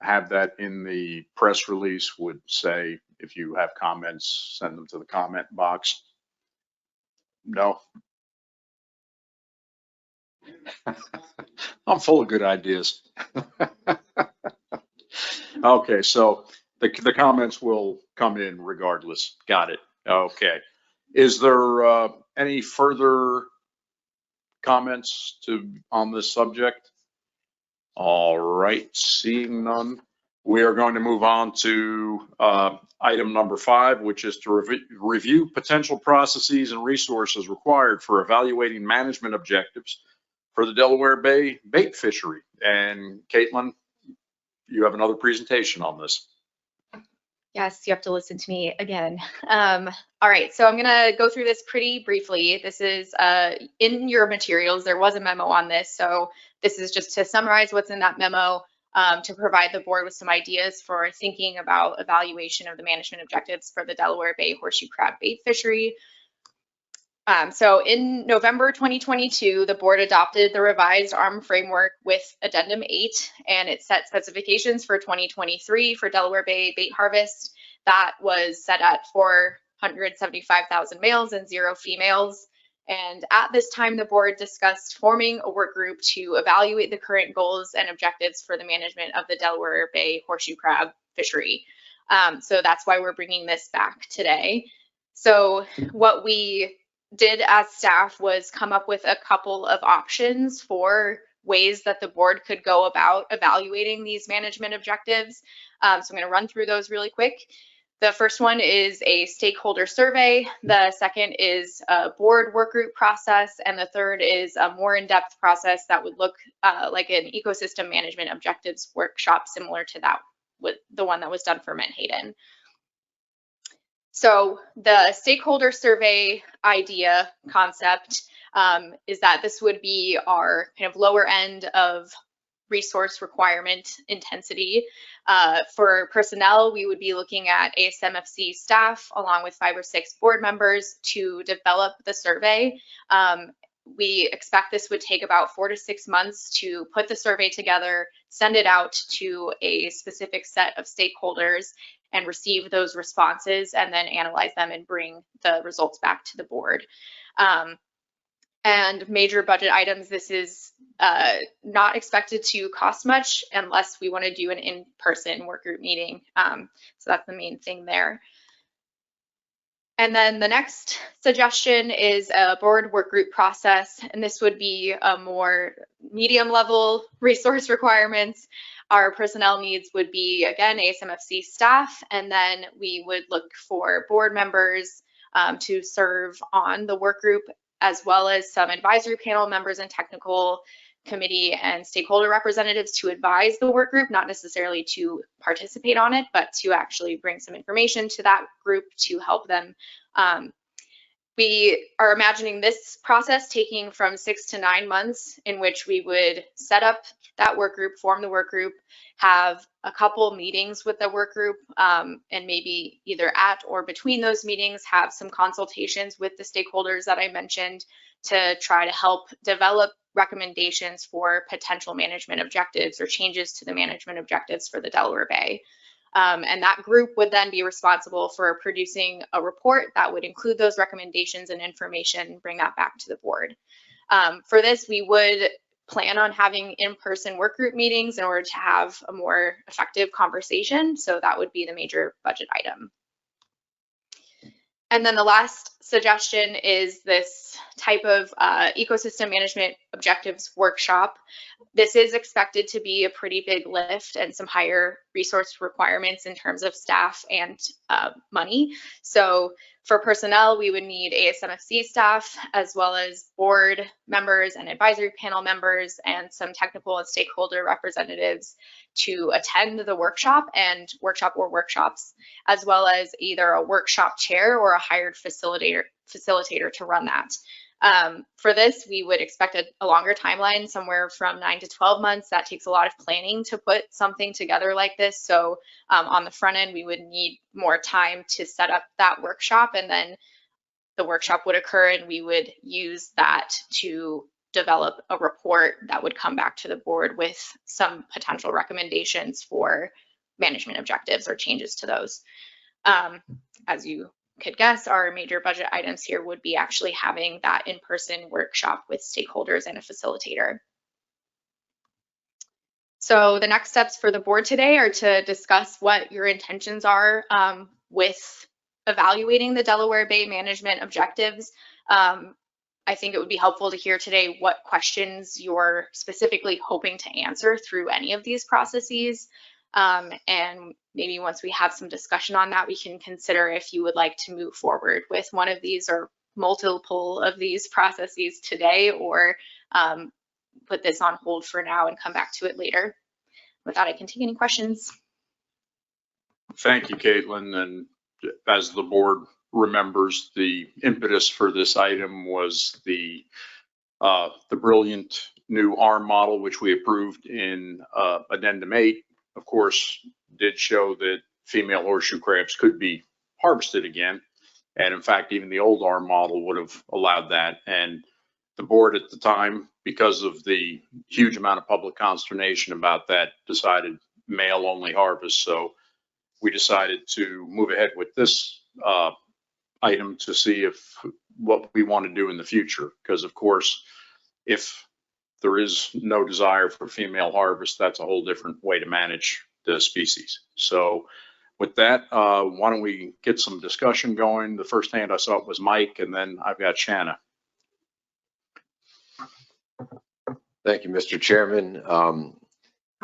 have that in the press release, would say, if you have comments, send them to the comment box? No. I'm full of good ideas. Okay, so the comments will come in regardless. Got it. Okay. Is there any further comments on this subject? All right, seeing none, we are going to move on to item number 5, which is to review potential processes and resources required for evaluating management objectives for the Delaware Bay bait fishery. And Caitlin, you have another presentation on this. Yes, you have to listen to me again. All right, so I'm gonna go through this pretty briefly. This is in your materials. There was a memo on this, so this is just to summarize what's in that memo, to provide the board with some ideas for thinking about evaluation of the management objectives for the Delaware Bay horseshoe crab bait fishery. So in November 2022, the board adopted the revised ARM framework with Addendum 8, and it set specifications for 2023 for Delaware Bay bait harvest. That was set at 475,000 males and 0 females. And at this time, the board discussed forming a work group to evaluate the current goals and objectives for the management of the Delaware Bay horseshoe crab fishery. So that's why we're bringing this back today. So what we did as staff was come up with a couple of options for ways that the board could go about evaluating these management objectives. So I'm going to run through those really quick. The first one is a stakeholder survey. The second is a board work group process. And the third is a more in-depth process that would look like an ecosystem management objectives workshop similar to that, with the one that was done for Menhaden. So the stakeholder survey idea concept is that this would be our kind of lower end of resource requirement intensity. For personnel, we would be looking at ASMFC staff along with 5 or 6 board members to develop the survey. We expect this would take about 4 to 6 months to put the survey together, send it out to a specific set of stakeholders, and receive those responses and then analyze them and bring the results back to the board. And major budget items, this is not expected to cost much unless we want to do an in-person work group meeting. So that's the main thing there. And then the next suggestion is a board work group process, and this would be a more medium level resource requirements. Our personnel needs would be, again, ASMFC staff, and then we would look for board members to serve on the work group, as well as some advisory panel members and technical committee and stakeholder representatives to advise the work group, not necessarily to participate on it, but to actually bring some information to that group to help them. We are imagining this process taking from 6 to 9 months, in which we would set up that work group, form the work group, have a couple meetings with the work group, and maybe either at or between those meetings have some consultations with the stakeholders that I mentioned to try to help develop recommendations for potential management objectives or changes to the management objectives for the Delaware Bay. And that group would then be responsible for producing a report that would include those recommendations and information, bring that back to the board. For this, we would plan on having in-person work group meetings in order to have a more effective conversation. So that would be the major budget item. And then the last suggestion is this type of ecosystem management objectives workshop. This is expected to be a pretty big lift and some higher resource requirements in terms of staff and money. So for personnel, we would need ASMFC staff, as well as board members and advisory panel members and some technical and stakeholder representatives to attend the workshop and workshops, as well as either a workshop chair or a hired facilitator to run that. For this, we would expect a longer timeline, somewhere from 9 to 12 months. That takes a lot of planning to put something together like this. So on the front end, we would need more time to set up that workshop, and then the workshop would occur and we would use that to develop a report that would come back to the board with some potential recommendations for management objectives or changes to those. As you could guess, our major budget items here would be actually having that in-person workshop with stakeholders and a facilitator. So the next steps for the board today are to discuss what your intentions are with evaluating the Delaware Bay management objectives. I think it would be helpful to hear today what questions you're specifically hoping to answer through any of these processes. And maybe once we have some discussion on that, we can consider if you would like to move forward with one of these or multiple of these processes today, or put this on hold for now and come back to it later. With that, I can take any questions. Thank you, Caitlin. And as the board remembers, the impetus for this item was the brilliant new ARM model, which we approved in Addendum 8, of course, did show that female horseshoe crabs could be harvested again. And in fact, even the old ARM model would have allowed that. And the board at the time, because of the huge amount of public consternation about that, decided male only harvest. So we decided to move ahead with this item to see if what we want to do in the future. Because of course, if there is no desire for female harvest, that's a whole different way to manage the species. So with that, why don't we get some discussion going? The first hand I saw was Mike, and then I've got Shanna. Thank you, Mr. Chairman.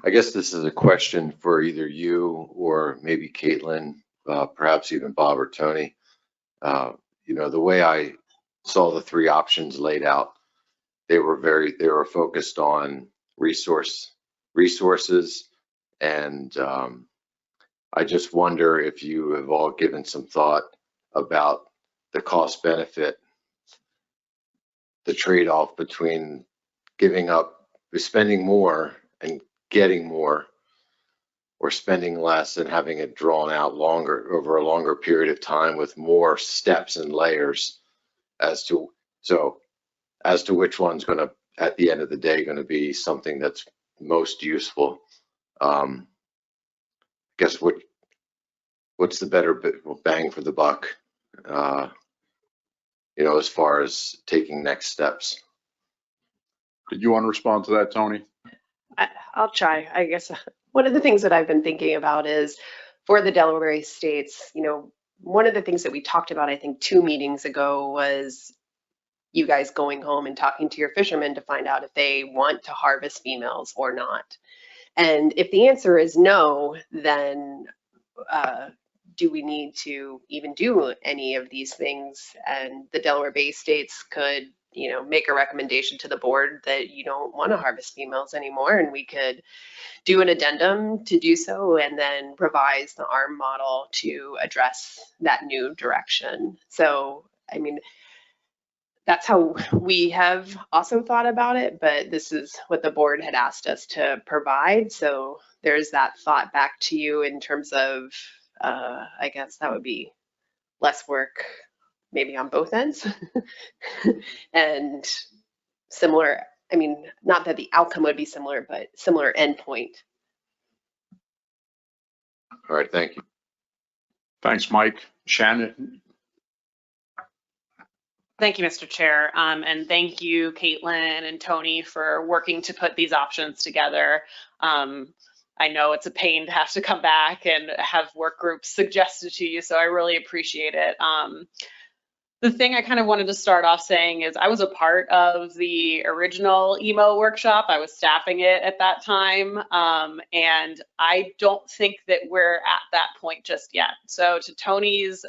I guess this is a question for either you or maybe Caitlin, perhaps even Bob or Tony. You know, the way I saw the three options laid out, they were focused on resources, and I just wonder if you have all given some thought about the cost benefit, the trade-off between spending more and getting more, or spending less and having it drawn out over a longer period of time with more steps and layers as to which one's going to, at the end of the day, going to be something that's most useful. I guess what's the better bang for the buck, you know, as far as taking next steps? Did you want to respond to that, Tony? I'll try. I guess one of the things that I've been thinking about is for the Delaware states, you know, one of the things that we talked about, I think 2 meetings ago, was you guys going home and talking to your fishermen to find out if they want to harvest females or not. And if the answer is no, then do we need to even do any of these things? And the Delaware Bay states could, you know, make a recommendation to the board that you don't want to harvest females anymore, and we could do an addendum to do so and then revise the ARM model to address that new direction. So, I mean, that's how we have also thought about it, but this is what the board had asked us to provide. So there's that thought back to you in terms of, I guess that would be less work maybe on both ends and similar. I mean, not that the outcome would be similar, but similar endpoint. All right, thank you. Thanks, Mike. Shannon? Thank you, Mr. Chair. And thank you, Caitlin and Tony, for working to put these options together. I know it's a pain to have to come back and have work groups suggested to you, so I really appreciate it. The thing I kind of wanted to start off saying is I was a part of the original EMO workshop. I was staffing it at that time, and I don't think that we're at that point just yet. So to Tony's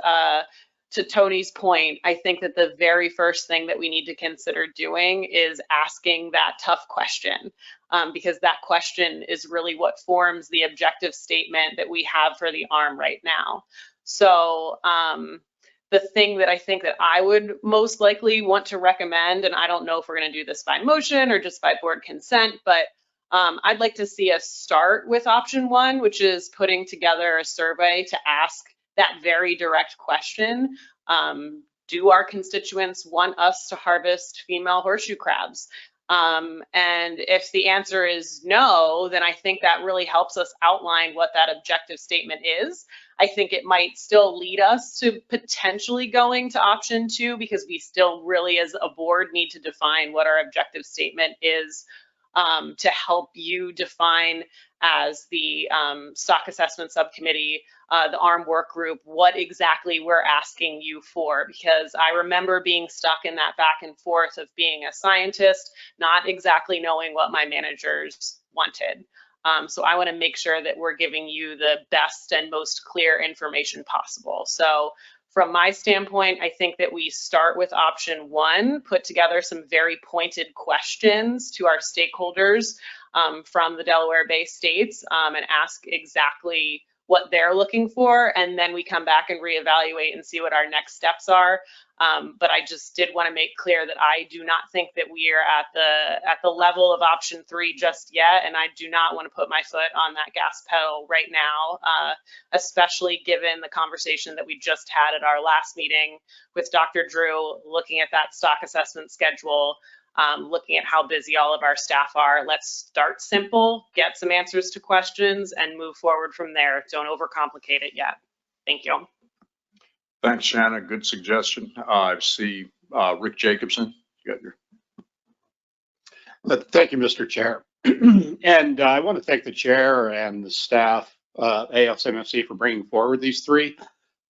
point, I think that the very first thing that we need to consider doing is asking that tough question, because that question is really what forms the objective statement that we have for the ARM right now. So the thing that I think that I would most likely want to recommend, and I don't know if we're going to do this by motion or just by board consent, but I'd like to see us start with option 1, which is putting together a survey to ask that very direct question. Do our constituents want us to harvest female horseshoe crabs? And if the answer is no, then I think that really helps us outline what that objective statement is. I think it might still lead us to potentially going to option 2, because we still really as a board need to define what our objective statement is to help you define as the stock assessment subcommittee, the ARM work group, what exactly we're asking you for, because I remember being stuck in that back and forth of being a scientist, not exactly knowing what my managers wanted. So I want to make sure that we're giving you the best and most clear information possible. So from my standpoint, I think that we start with option one, put together some very pointed questions to our stakeholders from the Delaware Bay states and ask exactly what they're looking for, and then we come back and reevaluate and see what our next steps are. But I just did want to make clear that I do not think that we are at the level of option three just yet, and I do not want to put my foot on that gas pedal right now, especially given the conversation that we just had at our last meeting with Dr. Drew, looking at that stock assessment schedule, looking at how busy all of our staff are. Let's start simple, get some answers to questions, and move forward from there. Don't overcomplicate it yet. Thank you. Thanks, Shanna. Good suggestion. I see Rick Jacobson. You got your. Thank you, Mr. Chair. And I want to thank the chair and the staff, AFSMFC, for bringing forward these three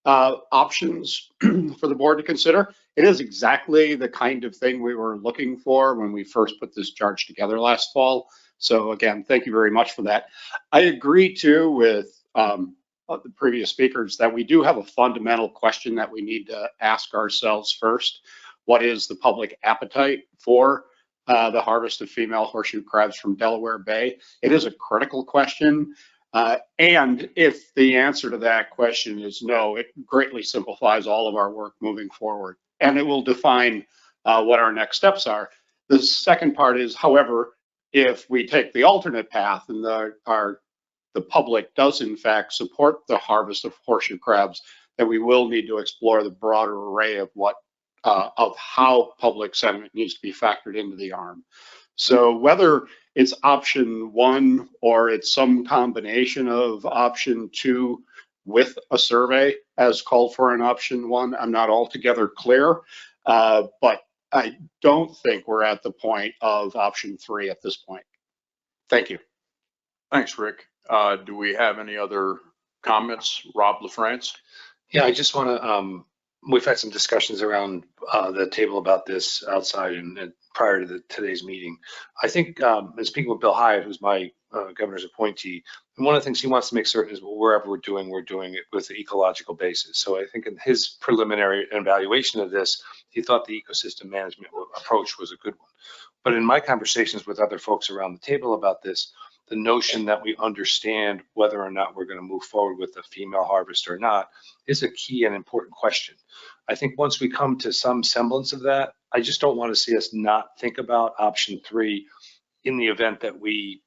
options for the board to consider. It is exactly the kind of thing we were looking for when we first put this charge together last fall. So again, thank you very much for that. I agree too with the previous speakers that we do have a fundamental question that we need to ask ourselves first. What is the public appetite for the harvest of female horseshoe crabs from Delaware Bay? It is a critical question. And if the answer to that question is no, it greatly simplifies all of our work moving forward. And it will define what our next steps are. The second part is, however, if we take the alternate path and the public does in fact support the harvest of horseshoe crabs, then we will need to explore the broader array of how public sentiment needs to be factored into the ARM. So whether it's option one or it's some combination of option two with a survey as called for in option one, I'm not altogether clear, but I don't think we're at the point of option three at this point. Thank you. Thanks, Rick. Do we have any other comments? Rob LaFrance? Yeah, I just want to, we've had some discussions around the table about this outside and prior to today's meeting. I think, and speaking with Bill Hyatt, who's my governor's appointee, and one of the things he wants to make certain is wherever we're doing it with the ecological basis. So I think in his preliminary evaluation of this, he thought the ecosystem management approach was a good one. But in my conversations with other folks around the table about this, the notion that we understand whether or not we're going to move forward with a female harvest or not is a key and important question. I think once we come to some semblance of that, I just don't want to see us not think about option three in the event that we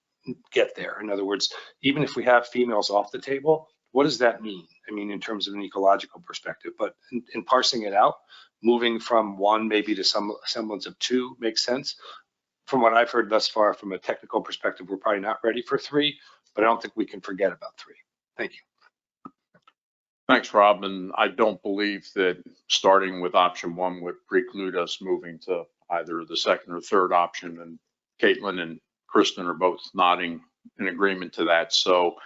get there. In other words, even if we have females off the table, what does that mean? I mean, in terms of an ecological perspective, but in parsing it out, moving from one maybe to some semblance of two makes sense. From what I've heard thus far, from a technical perspective, we're probably not ready for three, but I don't think we can forget about three. Thank you. Thanks, Rob. And I don't believe that starting with option one would preclude us moving to either the second or third option. And Caitlin and Kristen are both nodding in agreement to that. So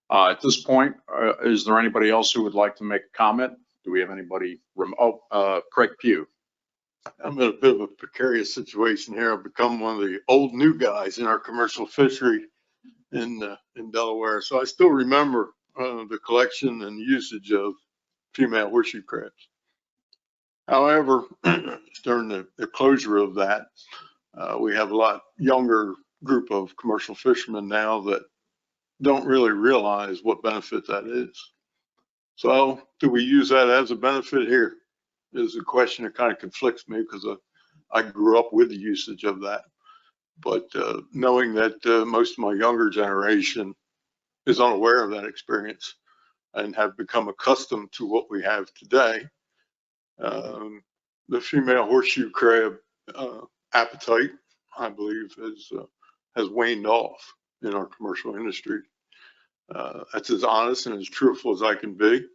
at this point, is there anybody else who would like to make a comment? Do we have anybody? Craig Pugh. I'm in a bit of a precarious situation here. I've become one of the old new guys in our commercial fishery in Delaware. So I still remember the collection and usage of female horseshoe crabs. However, during the closure of that, we have a lot younger group of commercial fishermen now that don't really realize what benefit that is. So do we use that as a benefit here? Is a question that kind of conflicts me because I grew up with the usage of that. But knowing that most of my younger generation is unaware of that experience and have become accustomed to what we have today, the female horseshoe crab appetite, I believe, has waned off in our commercial industry. That's as honest and as truthful as I can be.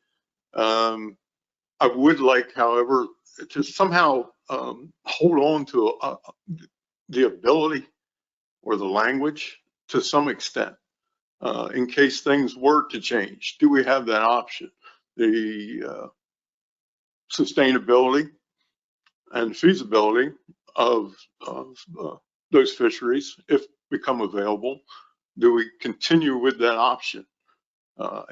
I would like, however, to somehow hold on to the ability or the language to some extent, in case things were to change? Do we have that option? The sustainability and feasibility of those fisheries, if become available, do we continue with that option?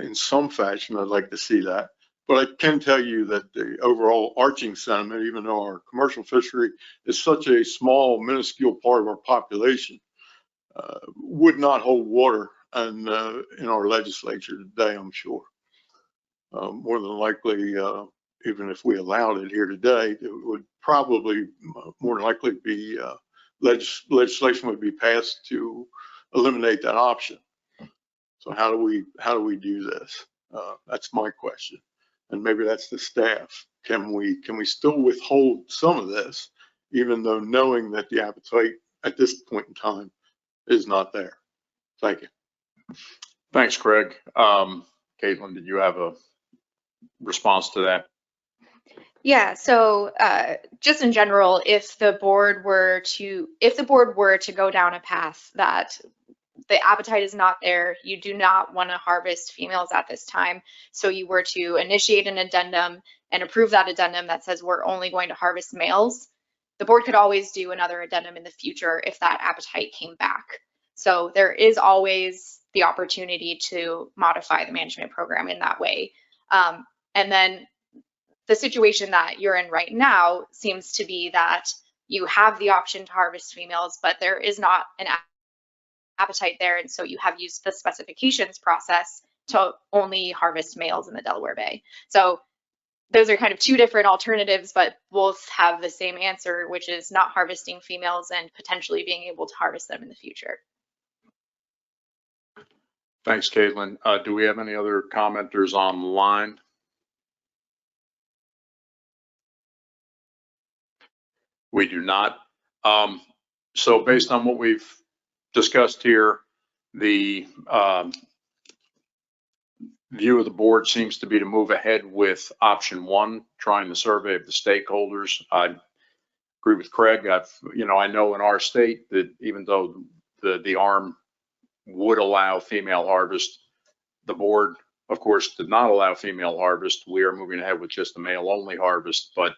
In some fashion, I'd like to see that. But I can tell you that the overall arching sentiment, even though our commercial fishery is such a small, minuscule part of our population, would not hold water in our legislature today, I'm sure. More than likely, even if we allowed it here today, it would probably more than likely be legislation would be passed to eliminate that option. So how do we do this? That's my question, and maybe that's the staff. Can we still withhold some of this, even though knowing that the appetite at this point in time is not there? Thank you. Thanks, Craig. Caitlin, did you have a response to that? Yeah, so just in general, if the board were to go down a path that the appetite is not there, you do not want to harvest females at this time, so you were to initiate an addendum and approve that addendum that says we're only going to harvest males, the board could always do another addendum in the future if that appetite came back. So there is always the opportunity to modify the management program in that way. And then the situation that you're in right now seems to be that you have the option to harvest females, but there is not an appetite there. And so you have used the specifications process to only harvest males in the Delaware Bay. So those are kind of two different alternatives, but both have the same answer, which is not harvesting females and potentially being able to harvest them in the future. Thanks, Caitlin. Do we have any other commenters online? We do not. So based on what we've discussed here, the view of the board seems to be to move ahead with option one, trying the survey of the stakeholders. I agree with Craig. I know in our state that even though the ARM would allow female harvest, the board, of course, did not allow female harvest. We are moving ahead with just a male only harvest, but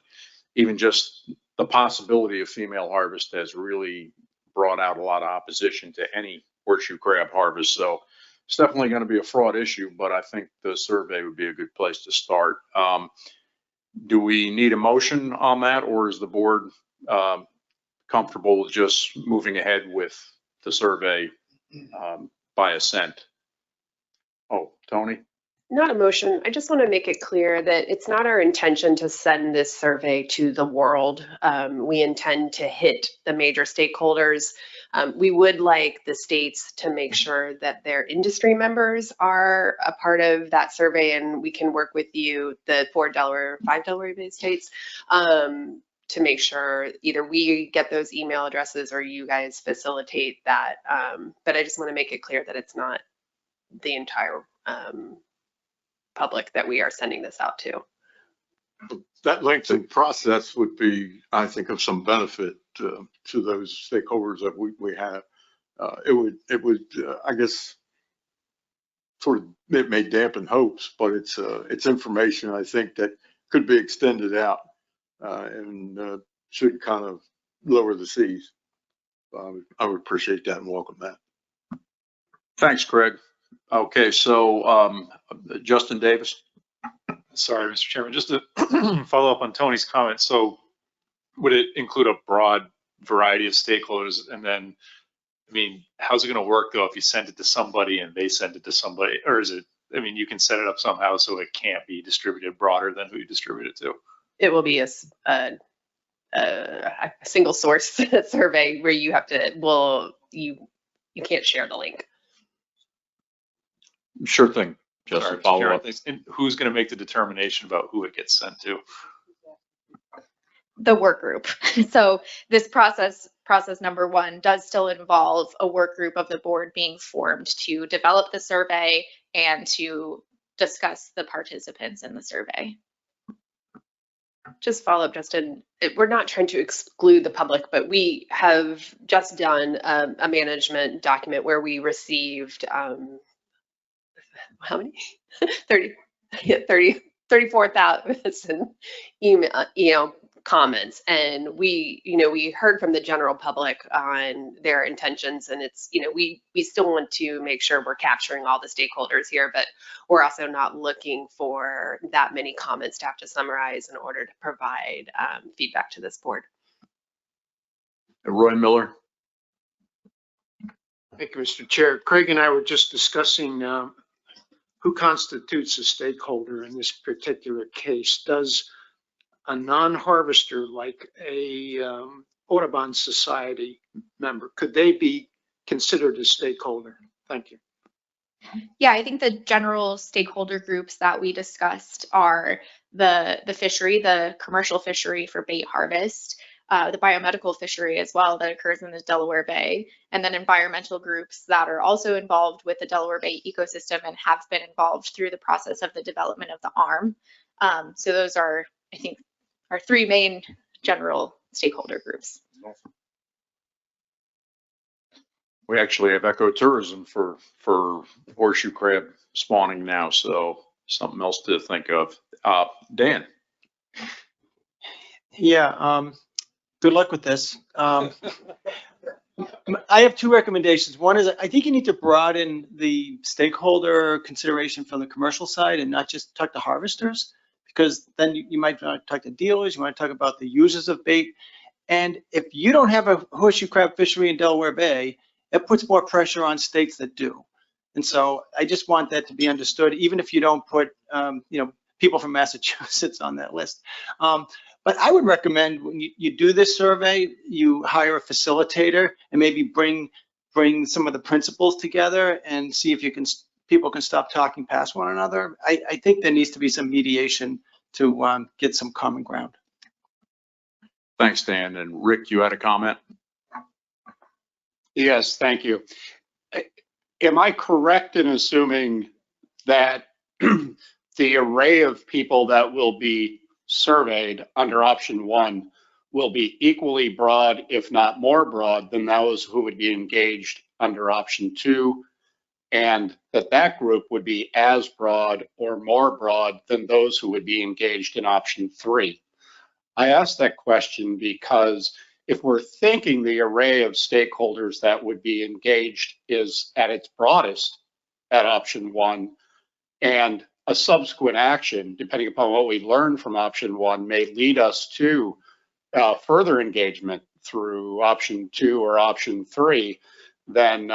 even just the possibility of female harvest has really brought out a lot of opposition to any horseshoe crab harvest. So it's definitely going to be a fraud issue, but I think the survey would be a good place to start. Do we need a motion on that, or is the board comfortable with just moving ahead with the survey by assent? Oh, Tony? Not a motion. I just want to make it clear that it's not our intention to send this survey to the world. We intend to hit the major stakeholders. We would like the states to make sure that their industry members are a part of that survey, and we can work with you, the 5 Delaware states, to make sure either we get those email addresses or you guys facilitate that. But I just want to make it clear that it's not the entire public that we are sending this out to. That lengthy process would be, I think, of some benefit to those stakeholders that we have. It would, I guess, sort of, it may dampen hopes, but it's information I think that could be extended out and should kind of lower the seas. I would appreciate that and welcome that. Thanks, Craig. Okay, so Justin Davis. Sorry, Mr. Chairman, just to follow up on Tony's comment. So would it include a broad variety of stakeholders? And then, I mean, how's it going to work though if you send it to somebody and they send it to somebody? Or is it, I mean, you can set it up somehow so it can't be distributed broader than who you distribute it to? It will be a single source survey where you have to, you can't share the link. Sure thing. Just follow up. And who's going to make the determination about who it gets sent to? The work group. So this process number one does still involve a work group of the board being formed to develop the survey and to discuss the participants in the survey. Just follow up, Justin. We're not trying to exclude the public, but we have just done a management document where we received, how many? 30, yeah, 34,000 email, comments. And we heard from the general public on their intentions, and it's, we still want to make sure we're capturing all the stakeholders here, but we're also not looking for that many comments to have to summarize in order to provide feedback to this board. Roy Miller. Thank you, Mr. Chair. Craig and I were just discussing who constitutes a stakeholder in this particular case. Does a non-harvester like a Audubon Society member, could they be considered a stakeholder? Thank you. Yeah, I think the general stakeholder groups that we discussed are the fishery, the commercial fishery for bait harvest, the biomedical fishery as well that occurs in the Delaware Bay, and then environmental groups that are also involved with the Delaware Bay ecosystem and have been involved through the process of the development of the arm. So those are, I think, our three main general stakeholder groups. We actually have ecotourism for horseshoe crab spawning now, so something else to think of. Dan. Yeah, good luck with this. I have two recommendations. One is I think you need to broaden the stakeholder consideration from the commercial side and not just talk to harvesters, because then you might want to talk to dealers, you want to talk about the users of bait. And if you don't have a horseshoe crab fishery in Delaware Bay, it puts more pressure on states that do. And so I just want that to be understood, even if you don't put people from Massachusetts on that list. But I would recommend when you do this survey, you hire a facilitator and maybe bring some of the principals together and see if people can stop talking past one another. I think there needs to be some mediation to get some common ground. Thanks, Dan. And Rick, you had a comment? Yes, thank you. Am I correct in assuming that the array of people that will be surveyed under option 1 will be equally broad, if not more broad, than those who would be engaged under option 2, and that group would be as broad or more broad than those who would be engaged in option 3? I ask that question because if we're thinking the array of stakeholders that would be engaged is at its broadest at option 1, and a subsequent action, depending upon what we learn from option 1, may lead us to further engagement through option 2 or option 3, then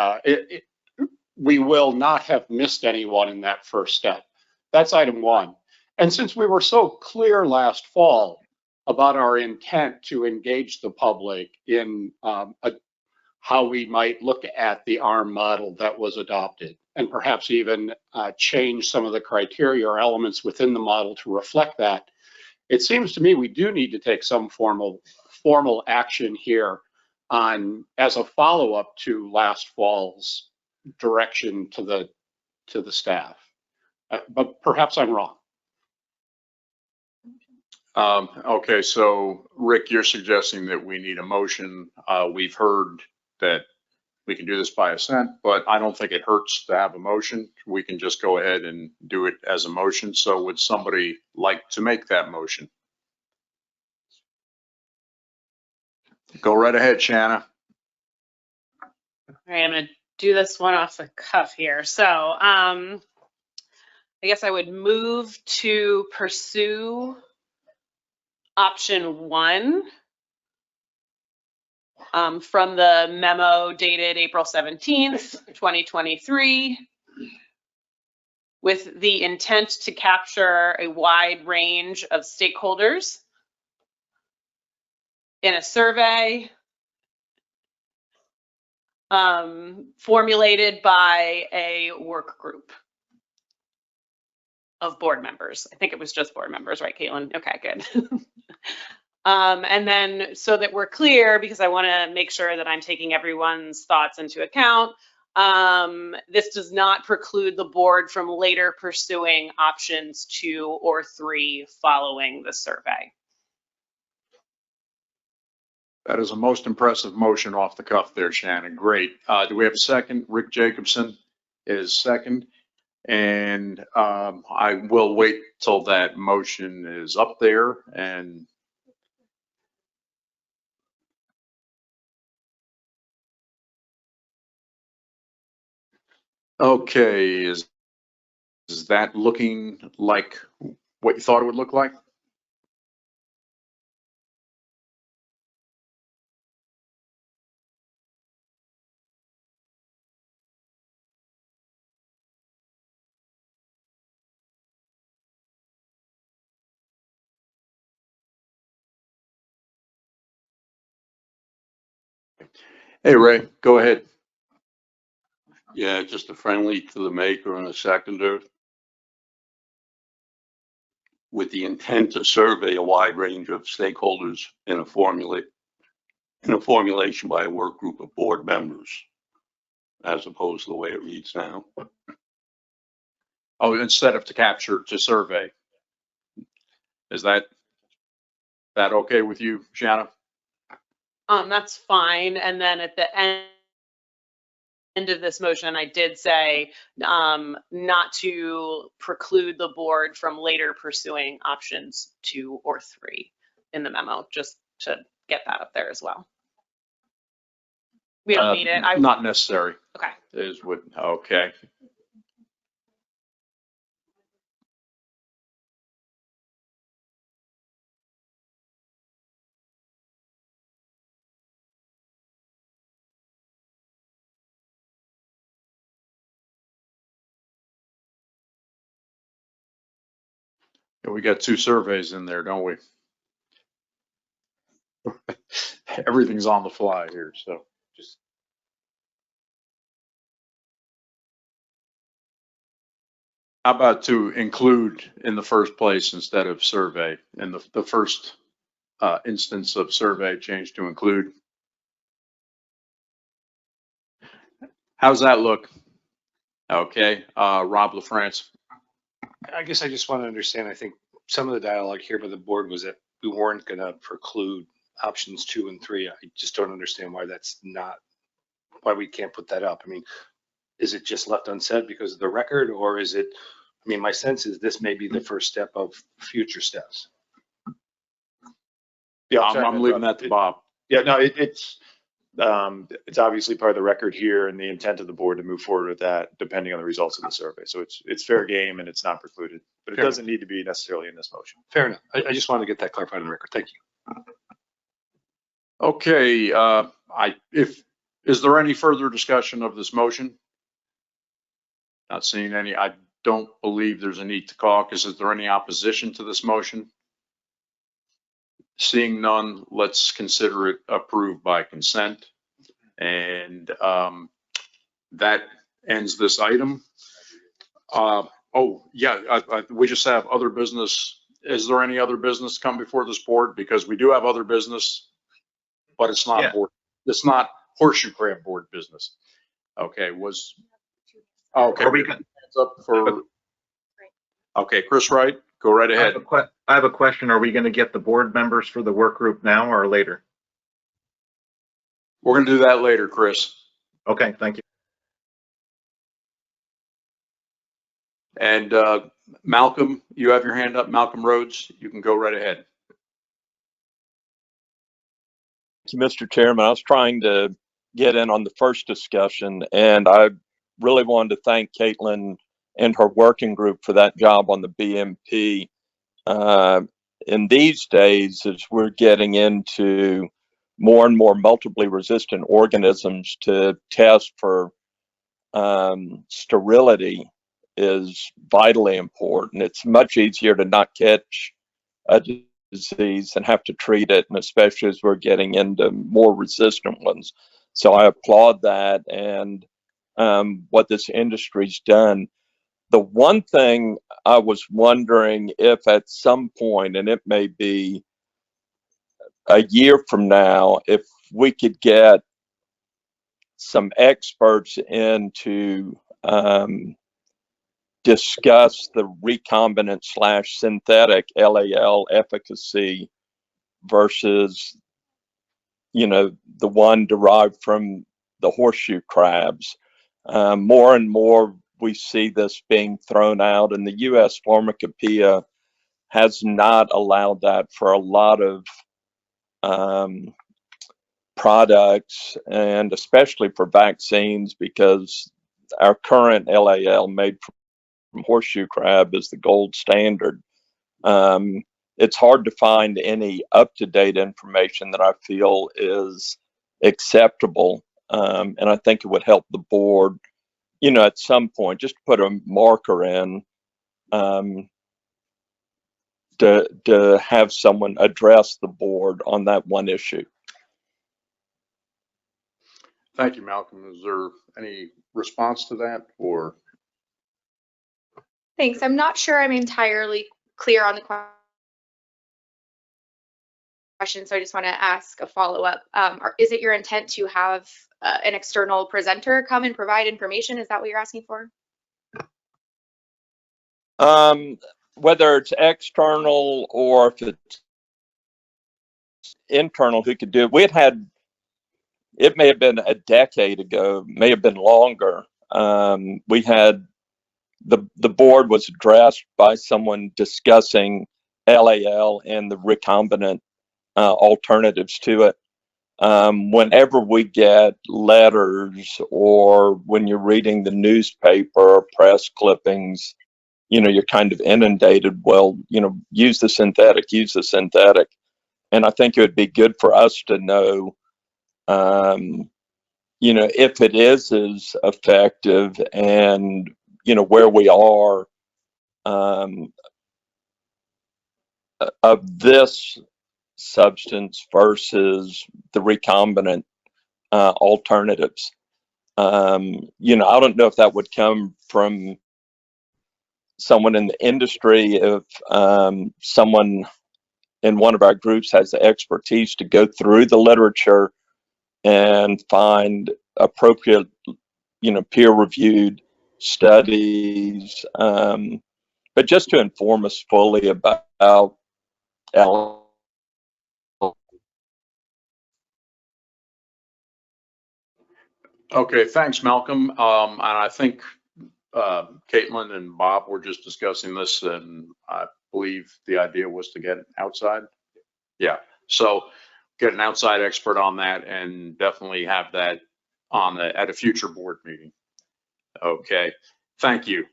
we will not have missed anyone in that first step. That's item 1. And since we were so clear last fall about our intent to engage the public in how we might look at the ARM model that was adopted, and perhaps even change some of the criteria or elements within the model to reflect that, it seems to me we do need to take some formal action here as a follow-up to last fall's direction to the staff. But perhaps I'm wrong. Okay, so Rick, you're suggesting that we need a motion. We've heard that we can do this by assent, but I don't think it hurts to have a motion. We can just go ahead and do it as a motion. So would somebody like to make that motion? Go right ahead, Shanna. All right, I'm going to do this one off the cuff here. So I guess I would move to pursue option 1 from the memo dated April 17th, 2023, with the intent to capture a wide range of stakeholders in a survey formulated by a work group of board members. I think it was just board members, right, Caitlin? Okay, good. And then so that we're clear, because I want to make sure that I'm taking everyone's thoughts into account, this does not preclude the board from later pursuing options 2 or 3 following the survey. That is a most impressive motion off the cuff there, Shannon. Great. Do we have a second? Rick Jacobson is second. And I will wait till that motion is up there and okay, is that looking like what you thought it would look like? Hey, Ray, go ahead. Yeah, just a friendly to the maker and a seconder with the intent to survey a wide range of stakeholders in a formulation by a work group of board members, as opposed to the way it reads now. Oh, instead of to capture, to survey. Is that okay with you, Shanna? That's fine. And then at the end of this motion, I did say not to preclude the board from later pursuing options 2 or 3 in the memo, just to get that up there as well. We don't need it. Not necessary. Okay. Is what, okay. Yeah, we got 2 surveys in there, don't we? Everything's on the fly here, so just. How about to include in the first place instead of survey? In the first instance of survey, change to include. How's that look? Okay, Rob LaFrance. I guess I just want to understand, I think some of the dialogue here by the board was that we weren't going to preclude options 2 and 3. I just don't understand why that's not, why we can't put that up. I mean, is it just left unsaid because of the record, or is it, I mean, my sense is this may be the first step of future steps. Yeah, I'm leaving that to Bob. Yeah, no, it's obviously part of the record here and the intent of the board to move forward with that, depending on the results of the survey. So it's fair game and it's not precluded, but it Fair doesn't need to be necessarily in this motion. Fair enough. I just wanted to get that clarified on the record. Thank you. Okay, is there any further discussion of this motion? Not seeing any. I don't believe there's a need to caucus. Is there any opposition to this motion? Seeing none, let's consider it approved by consent. And that ends this item. Oh, yeah, we just have other business. Is there any other business come before this board? Because we do have other business, but it's not board. It's not Horseshoe Crab board business. Okay, okay. Are we good? Up for, okay, Chris Wright, go right ahead. I have a question. Are we going to get the board members for the work group now or later? We're going to do that later, Chris. Okay, thank you. And Malcolm, you have your hand up. Malcolm Rhodes, you can go right ahead. Thank you, Mr. Chairman. I was trying to get in on the first discussion, and I really wanted to thank Caitlin and her working group for that job on the BMP. In these days, as we're getting into more and more multiply resistant organisms to test for sterility is vitally important. It's much easier to not catch a disease and have to treat it, and especially as we're getting into more resistant ones. So I applaud that and what this industry's done. The one thing I was wondering if at some point, and it may be a year from now, if we could get some experts in to discuss the recombinant / synthetic LAL efficacy versus the one derived from the horseshoe crabs. More and more we see this being thrown out, and the U.S. Pharmacopoeia has not allowed that for a lot of products, and especially for vaccines, because our current LAL made from horseshoe crab is the gold standard. It's hard to find any up-to-date information that I feel is acceptable, and I think it would help the board, at some point, just put a marker in to have someone address the board on that one issue. Thank you, Malcolm. Is there any response to that, or? Thanks. I'm not sure I'm entirely clear on the question, so I just want to ask a follow-up. Is it your intent to have an external presenter come and provide information? Is that what you're asking for? Whether it's external or if it's internal, who could do it? It may have been a decade ago, may have been longer. We had the board was addressed by someone discussing LAL and the recombinant alternatives to it. Whenever we get letters or when you're reading the newspaper or press clippings, you're kind of inundated. Well, use the synthetic. And I think it would be good for us to know, if it is as effective, and, where we are of this substance versus the recombinant alternatives. I don't know if that would come from someone in the industry, if someone in one of our groups has the expertise to go through the literature and find appropriate, peer-reviewed studies, but just to inform us fully about Okay, thanks, Malcolm. And I think Caitlin and Bob were just discussing this, and I believe the idea was to get outside. Yeah, so get an outside expert on that, and definitely have that at a future board meeting. Okay, thank you.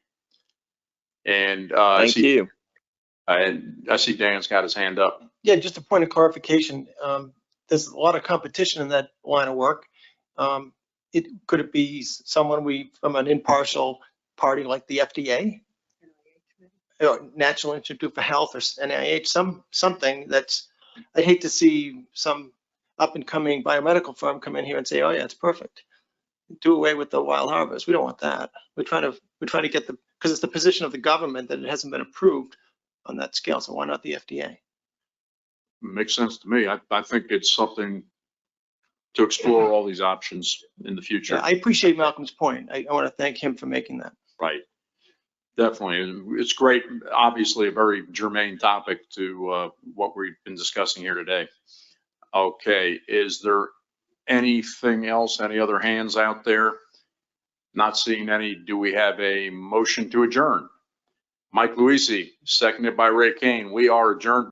And thank you. And I see Dan's got his hand up. Yeah, just a point of clarification. There's a lot of competition in that line of work. Could it be someone from an impartial party like the FDA, or National Institute for Health, or NIH, something that's, I'd hate to see some up and coming biomedical firm come in here and say, oh yeah, it's perfect. Do away with the wild harvest. We don't want that. We're trying to get because it's the position of the government that it hasn't been approved on that scale. So why not the FDA? Makes sense to me. I think it's something to explore all these options in the future. Yeah, I appreciate Malcolm's point. I want to thank him for making that. Right. Definitely. It's great. Obviously a very germane topic to what we've been discussing here today. Okay. Is there anything else? Any other hands out there? Not seeing any. Do we have a motion to adjourn? Mike Luisi, seconded by Ray Kane. We are adjourned.